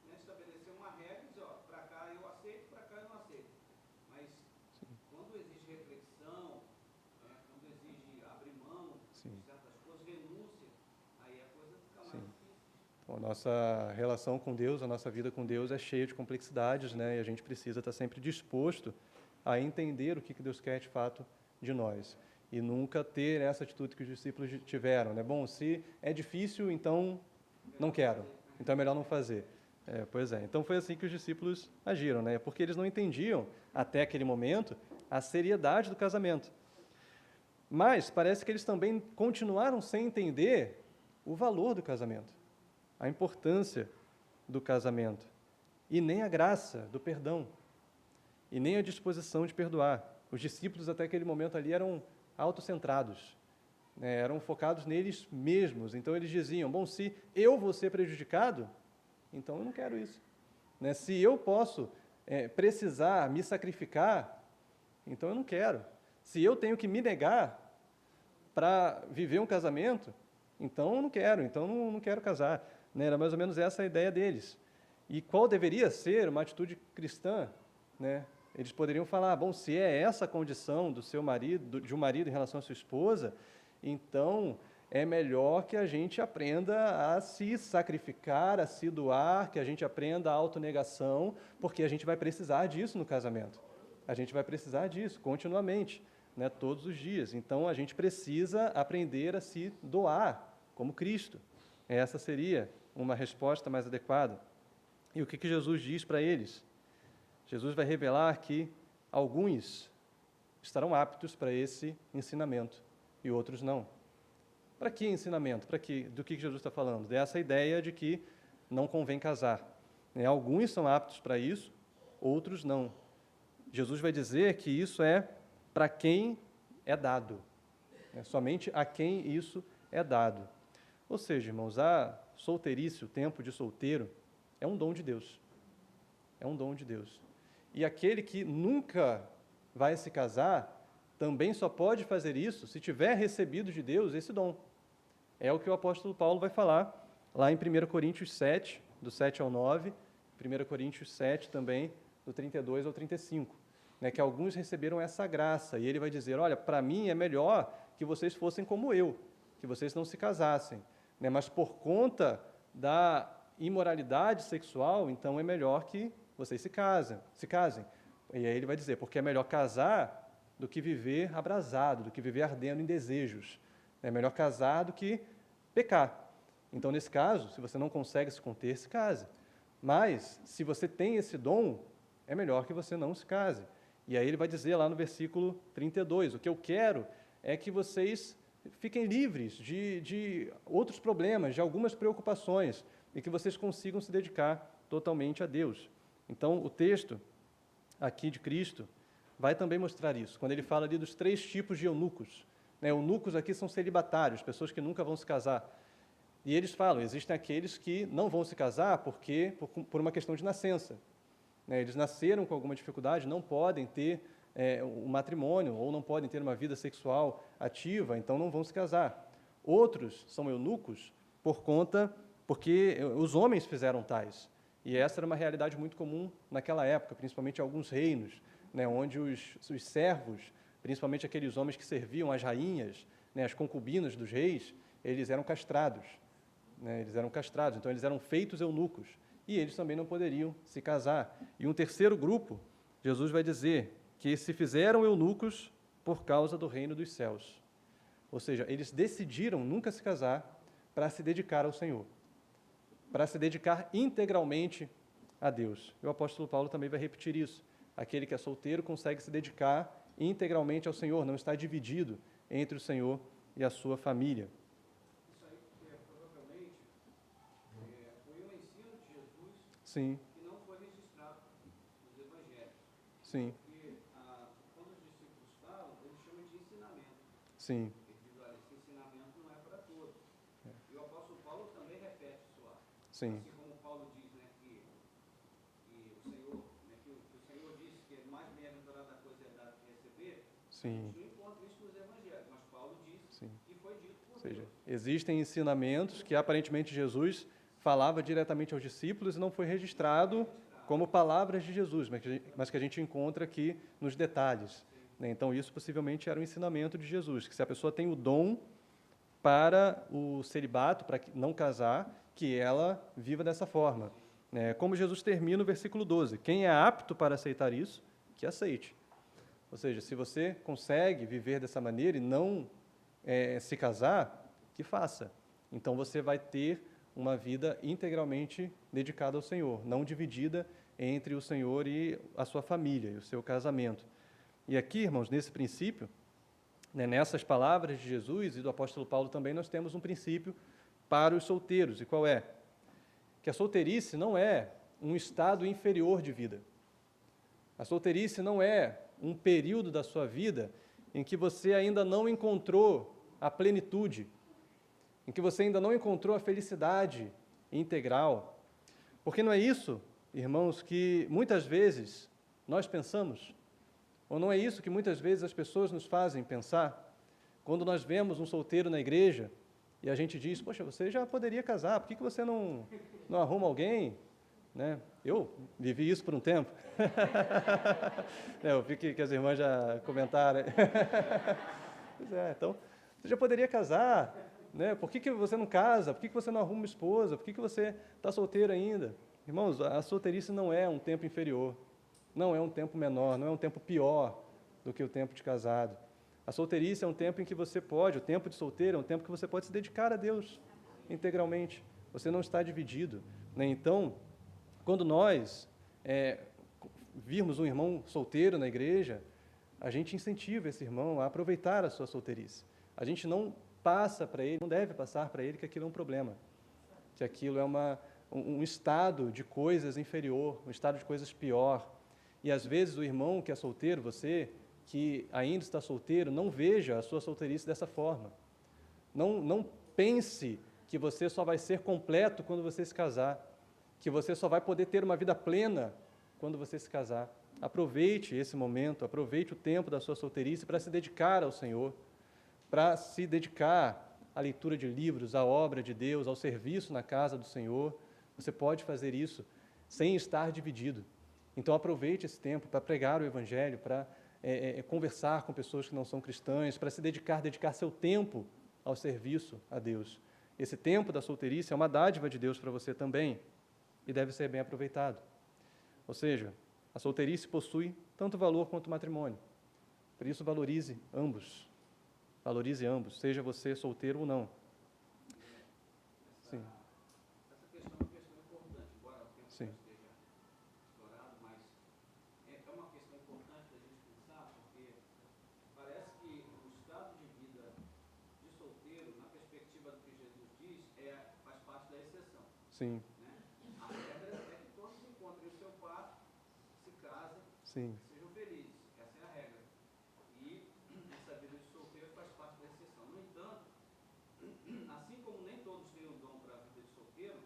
né, estabelecer uma regra e dizer, para cá eu aceito, para cá eu não aceito. Mas quando exige reflexão, quando exige abrir mão sim. de certas coisas, renúncia, aí a coisa fica mais Sim. difícil. Então, a nossa relação com Deus, a nossa vida com Deus é cheia de complexidades, né? E a gente precisa estar sempre disposto a entender o que Deus quer de fato de nós. E nunca ter essa atitude que os discípulos tiveram, né? Bom, se é difícil, então não quero. Então é melhor não fazer. Pois é. Então foi assim que os discípulos agiram, né? Porque eles não entendiam, até aquele momento, a seriedade do casamento. Mas parece que eles também continuaram sem entender o valor do casamento, a importância do casamento, e nem a graça do perdão, e nem a disposição de perdoar. Os discípulos, até aquele momento ali, eram autocentrados, né? Eram focados neles mesmos. Então, eles diziam, bom, se eu vou ser prejudicado, então eu não quero isso, né? Se eu posso precisar me sacrificar, então eu não quero. Se eu tenho que me negar para viver um casamento, então eu não quero, casar. Né? Era mais ou menos essa a ideia deles. E qual deveria ser uma atitude cristã? Né? Eles poderiam falar, bom, se é essa a condição do seu marido, de um marido em relação à sua esposa, então é melhor que a gente aprenda a se sacrificar, a se doar, que a gente aprenda a autonegação, porque a gente vai precisar disso no casamento. A gente vai precisar disso continuamente, né, todos os dias. Então, a gente precisa aprender a se doar, como Cristo. Essa seria uma resposta mais adequada. E o que Jesus diz para eles? Jesus vai revelar que alguns estarão aptos para esse ensinamento e outros não. Para que ensinamento? Do que Jesus está falando? Dessa ideia de que não convém casar. Alguns são aptos para isso, outros não. Jesus vai dizer que isso é para quem é dado, somente a quem isso é dado. Ou seja, irmãos, a solteirice, o tempo de solteiro, é um dom de Deus. É um dom de Deus. E aquele que nunca vai se casar, também só pode fazer isso se tiver recebido de Deus esse dom. É o que o apóstolo Paulo vai falar lá em 1 Coríntios 7, do 7 ao 9, 1 Coríntios 7 também, do 32 ao 35, que alguns receberam essa graça, e ele vai dizer, olha, para mim é melhor que vocês fossem como eu, que vocês não se casassem, mas por conta da imoralidade sexual, então é melhor que vocês se casem. E aí ele vai dizer, porque é melhor casar do que viver abrasado, do que viver ardendo em desejos. É melhor casar do que pecar. Então, nesse caso, se você não consegue se conter, se case. Mas, se você tem esse dom, é melhor que você não se case. E aí ele vai dizer lá no versículo 32, o que eu quero é que vocês fiquem livres de outros problemas, de algumas preocupações, e que vocês consigam se dedicar totalmente a Deus. Então, o texto aqui de Cristo vai também mostrar isso, quando ele fala ali dos 3 tipos de eunucos. Eunucos aqui são celibatários, pessoas que nunca vão se casar. E eles falam, existem aqueles que não vão se casar por uma questão de nascença. Eles nasceram com alguma dificuldade, não podem ter um matrimônio, ou não podem ter uma vida sexual ativa, então não vão se casar. Outros são eunucos porque os homens fizeram tais. E essa era uma realidade muito comum naquela época, principalmente em alguns reinos, onde os servos, principalmente aqueles homens que serviam as rainhas, as concubinas dos reis, eles eram castrados. Então eles eram feitos eunucos. E eles também não poderiam se casar. E um terceiro grupo, Jesus vai dizer que se fizeram eunucos por causa do reino dos céus. Ou seja, eles decidiram nunca se casar para se dedicar ao Senhor, para se dedicar integralmente a Deus. E o apóstolo Paulo também vai repetir isso. Aquele que é solteiro consegue se dedicar integralmente ao Senhor, não está dividido entre o Senhor e a sua família. Isso aí provavelmente foi um ensino de Jesus Sim, que não foi registrado nos evangelhos. sim, Porque quando os discípulos falam, eles chamam de ensinamento. sim, Ele diz, olha, esse ensinamento não é para todos. E o apóstolo Paulo também repete isso lá. sim, Assim como Paulo diz, que o Senhor, que o Senhor disse que é mais bem-aventurada a coisa é dar que receber, a sim, gente não encontra isso nos evangelhos, mas Paulo disse sim. que foi dito por Ou seja, Deus. existem ensinamentos que aparentemente Jesus falava diretamente aos discípulos e não foi registrado como palavras de Jesus, mas que a gente encontra aqui nos detalhes. Então, isso possivelmente era um ensinamento de Jesus, que se a pessoa tem o dom para o celibato, para não casar, que ela viva dessa forma. Como Jesus termina o versículo 12, quem é apto para aceitar isso, que aceite. Ou seja, se você consegue viver dessa maneira e não se casar, que faça. Então você vai ter uma vida integralmente dedicada ao Senhor, não dividida entre o Senhor e a sua família, e o seu casamento. E aqui, irmãos, nesse princípio, nessas palavras de Jesus e do apóstolo Paulo também, nós temos um princípio para os solteiros. E qual é? Que a solteirice não é um estado inferior de vida. A solteirice não é um período da sua vida em que você ainda não encontrou a plenitude, em que você ainda não encontrou a felicidade integral. Porque não é isso, irmãos, que muitas vezes nós pensamos, ou não é isso que muitas vezes as pessoas nos fazem pensar, quando nós vemos um solteiro na igreja e a gente diz, poxa, você já poderia casar, por que você não arruma alguém? Eu vivi isso por um tempo. Eu vi que as irmãs já comentaram. Pois é, então, você já poderia casar, por que você não casa? Por que você não arruma uma esposa? Por que você está solteiro ainda? Irmãos, a solteirice não é um tempo inferior, não é um tempo menor, não é um tempo pior do que o tempo de casado. A solteirice é um tempo em que você pode, o tempo de solteiro é um tempo que você pode se dedicar a Deus integralmente. Você não está dividido. Então, quando nós virmos um irmão solteiro na igreja, a gente incentiva esse irmão a aproveitar a sua solteirice. A gente não passa para ele, não deve passar para ele que aquilo é um problema, que aquilo é uma um estado de coisas inferior, um estado de coisas pior. E às vezes o irmão que é solteiro, você que ainda está solteiro, não veja a sua solteirice dessa forma. Não pense que você só vai ser completo quando você se casar, que você só vai poder ter uma vida plena quando você se casar. Aproveite esse momento, aproveite o tempo da sua solteirice para se dedicar ao Senhor, para se dedicar à leitura de livros, à obra de Deus, ao serviço na casa do Senhor. Você pode fazer isso sem estar dividido. Então aproveite esse tempo para pregar o Evangelho, para conversar com pessoas que não são cristãs, para se dedicar seu tempo ao serviço a Deus. Esse tempo da solteirice é uma dádiva de Deus para você também e deve ser bem aproveitado. Ou seja, a solteirice possui tanto valor quanto o matrimônio. Por isso, valorize ambos. Valorize ambos, seja você solteiro ou não. Sim. Essa questão é uma questão importante, embora o tempo Sim. já esteja estourado, mas é uma questão importante da gente pensar, porque parece que o estado de vida de solteiro, na perspectiva do que Jesus diz, faz parte da exceção. Sim. Né? A regra é que todos encontrem o seu par, se casem, Sim. sejam felizes. Essa é a regra. E essa vida de solteiro faz parte da exceção. No entanto, assim como nem todos têm o dom para a vida de solteiro,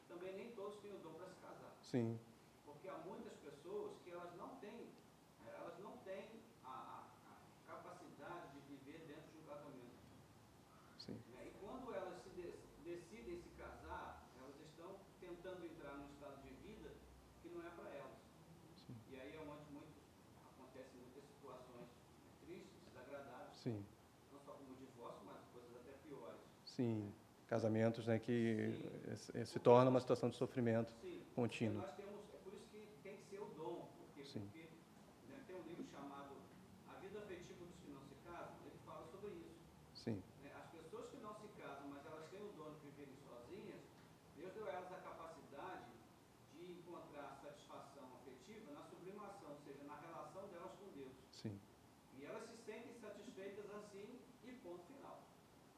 também nem todos têm o dom para se casar. Sim. Porque há muitas pessoas que elas não têm a capacidade de viver dentro de um casamento. Sim. Né? E quando elas decidem se casar, elas estão tentando entrar num estado de vida que não é para elas. Sim. E aí é onde acontecem muitas situações tristes, desagradáveis, Sim. não só como o divórcio, mas coisas até piores. Sim. Casamentos, né, que se torna uma situação de sofrimento Sim, contínuo. nós temos, é por isso que tem que ser o dom, porque Sim. né, tem um livro chamado A Vida Afetiva dos que Não se Casam, ele fala sobre isso. Sim. Né? As pessoas que não se casam, mas elas têm o dom de viverem sozinhas, Deus deu a elas a capacidade de encontrar satisfação afetiva na sublimação, ou seja, na relação delas com Deus. Sim. E elas se sentem satisfeitas assim e ponto final.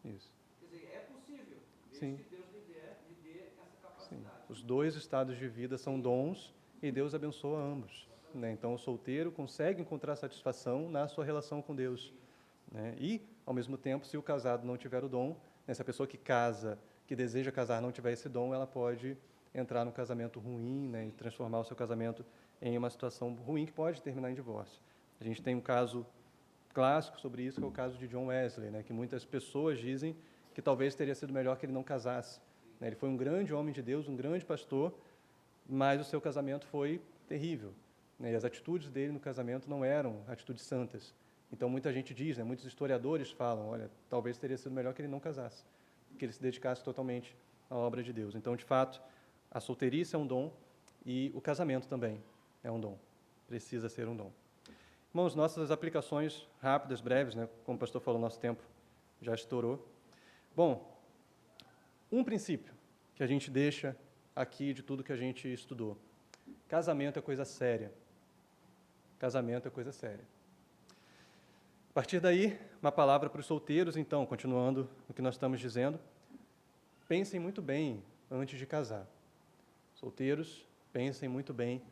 Isso. Quer dizer, é possível, Sim. desde que Deus lhe dê essa Sim. capacidade. Os dois estados de vida são dons e Deus abençoa ambos. Né? Então, o solteiro consegue encontrar satisfação na sua relação com Deus. Né? E, ao mesmo tempo, se o casado não tiver o dom, né, se a pessoa que casa, que deseja casar, não tiver esse dom, ela pode entrar num casamento ruim, né, e transformar o seu casamento em uma situação ruim que pode terminar em divórcio. A gente tem um caso clássico sobre isso, que é o caso de John Wesley, né, que muitas pessoas dizem que talvez teria sido melhor que ele não casasse. Né? Ele foi um grande homem de Deus, um grande pastor, mas o seu casamento foi terrível. Né? E as atitudes dele no casamento não eram atitudes santas. Então, muita gente diz, né, muitos historiadores falam, olha, talvez teria sido melhor que ele não casasse, que ele se dedicasse totalmente à obra de Deus. Então, de fato, a solteirice é um dom e o casamento também é um dom. Precisa ser um dom. Irmãos, nossas aplicações rápidas, breves, né, como o pastor falou, nosso tempo já estourou. Bom, um princípio que a gente deixa aqui de tudo que a gente estudou. Casamento é coisa séria. Casamento é coisa séria. A partir daí, uma palavra para os solteiros, então, continuando o que nós estamos dizendo. Pensem muito bem antes de casar. Solteiros, pensem muito bem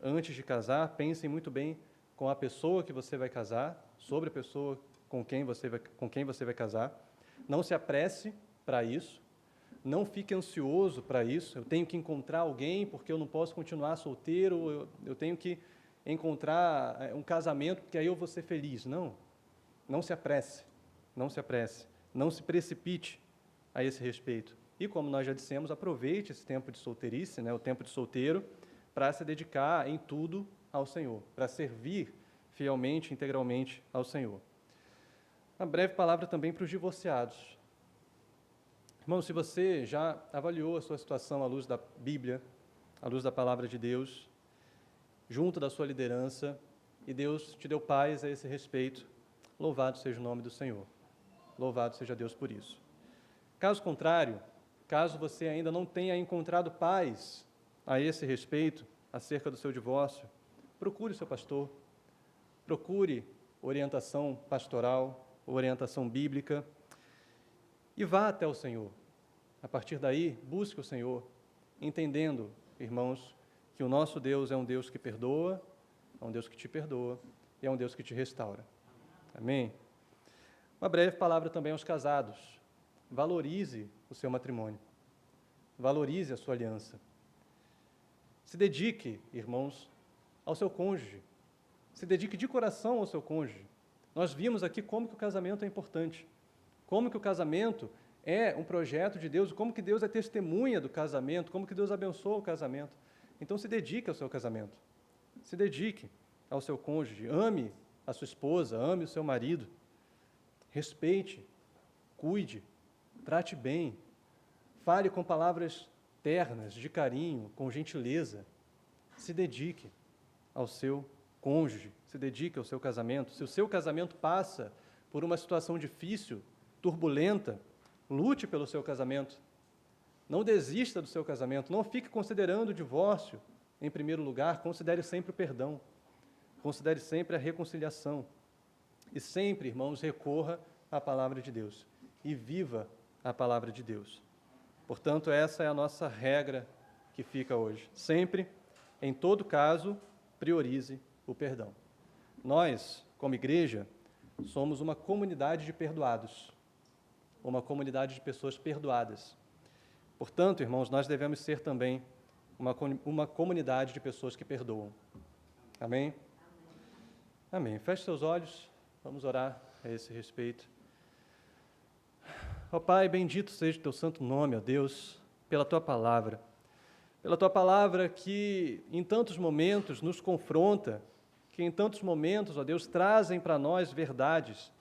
antes de casar, pensem muito bem com a pessoa que você vai casar, sobre a pessoa com quem você vai casar. Não se apresse para isso, não fique ansioso para isso. Eu tenho que encontrar alguém porque eu não posso continuar solteiro, eu tenho que encontrar um casamento porque aí eu vou ser feliz. Não se apresse, não se apresse, não se precipite a esse respeito. E como nós já dissemos, aproveite esse tempo de solteirice, né, o tempo de solteiro, para se dedicar em tudo ao Senhor, para servir fielmente, integralmente ao Senhor. Uma breve palavra também para os divorciados. Irmão, se você já avaliou a sua situação à luz da Bíblia, à luz da palavra de Deus, junto da sua liderança, e Deus te deu paz a esse respeito, louvado seja o nome do Senhor. Louvado seja Deus por isso. Caso contrário, caso você ainda não tenha encontrado paz a esse respeito, acerca do seu divórcio, procure o seu pastor, procure orientação pastoral, orientação bíblica, e vá até o Senhor. A partir daí, busque o Senhor entendendo, irmãos, que o nosso Deus é um Deus que perdoa, é um Deus que te perdoa e é um Deus que te restaura. Amém? Uma breve palavra também aos casados. Valorize o seu matrimônio. Valorize a sua aliança. Se dedique, irmãos, ao seu cônjuge. Se dedique de coração ao seu cônjuge. Nós vimos aqui como que o casamento é importante. Como que o casamento é um projeto de Deus, como que Deus é testemunha do casamento, como que Deus abençoa o casamento. Então se dedique ao seu casamento. Se dedique ao seu cônjuge. Ame a sua esposa, ame o seu marido. Respeite, cuide, trate bem. Fale com palavras ternas, de carinho, com gentileza. Se dedique ao seu cônjuge, se dedique ao seu casamento. Se o seu casamento passa por uma situação difícil, turbulenta, lute pelo seu casamento. Não desista do seu casamento. Não fique considerando o divórcio em primeiro lugar. Considere sempre o perdão. Considere sempre a reconciliação. E sempre, irmãos, recorra à palavra de Deus. E viva a palavra de Deus. Portanto, essa é a nossa regra que fica hoje. Sempre, em todo caso, priorize o perdão. Nós, como igreja, somos uma comunidade de perdoados. Uma comunidade de pessoas perdoadas. Portanto, irmãos, nós devemos ser também uma comunidade de pessoas que perdoam. Amém? Amém. Feche seus olhos, vamos orar a esse respeito. Ó Pai, bendito seja o teu santo nome, ó Deus, pela tua palavra. Pela tua palavra que em tantos momentos nos confronta, que em tantos momentos, ó Deus, trazem para nós verdades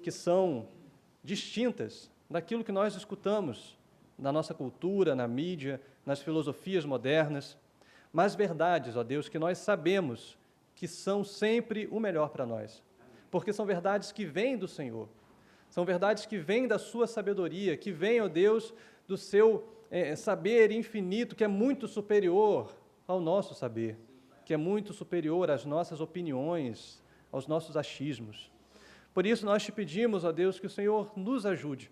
que são distintas daquilo que nós escutamos na nossa cultura, na mídia, nas filosofias modernas, mas verdades, ó Deus, que nós sabemos que são sempre o melhor para nós, porque são verdades que vêm do Senhor, são verdades que vêm da sua sabedoria, que vêm, ó Deus, do seu saber infinito, que é muito superior ao nosso saber, que é muito superior às nossas opiniões, aos nossos achismos. Por isso nós te pedimos, ó Deus, que o Senhor nos ajude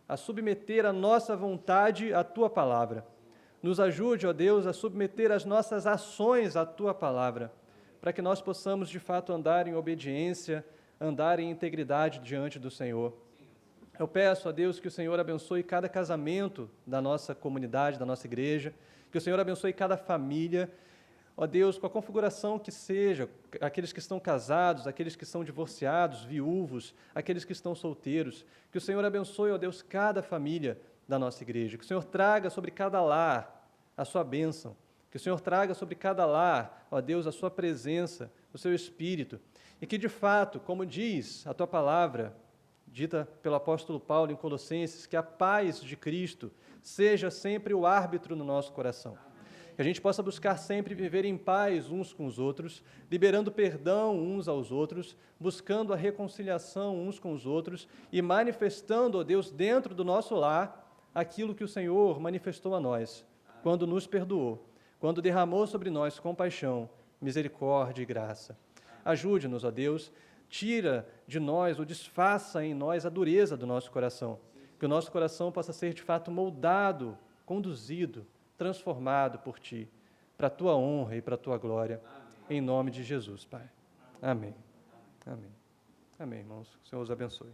a submeter a nossa vontade à tua palavra. Nos ajude, ó Deus, a submeter as nossas ações à tua palavra, para que nós possamos, de fato, andar em obediência, andar em integridade diante do Senhor. Eu peço a Deus que o Senhor abençoe cada casamento da nossa comunidade, da nossa igreja, que o Senhor abençoe cada família, ó Deus, com a configuração que seja, aqueles que estão casados, aqueles que são divorciados, viúvos, aqueles que estão solteiros, que o Senhor abençoe, ó Deus, cada família da nossa igreja, que o Senhor traga sobre cada lar a sua bênção, que o Senhor traga sobre cada lar, ó Deus, a sua presença, o seu Espírito, e que de fato, como diz a tua palavra, dita pelo apóstolo Paulo em Colossenses, que a paz de Cristo seja sempre o árbitro no nosso coração. Que a gente possa buscar sempre viver em paz uns com os outros, liberando perdão uns aos outros, buscando a reconciliação uns com os outros e manifestando, ó Deus, dentro do nosso lar, aquilo que o Senhor manifestou a nós, quando nos perdoou, quando derramou sobre nós compaixão, misericórdia e graça. Ajude-nos, ó Deus, tira de nós ou desfaça em nós a dureza do nosso coração, que o nosso coração possa ser de fato moldado, conduzido, transformado por Ti, para a Tua honra e para a Tua glória, em nome de Jesus, Pai. Amém. Amém. Amém, irmãos. Que o Senhor os abençoe.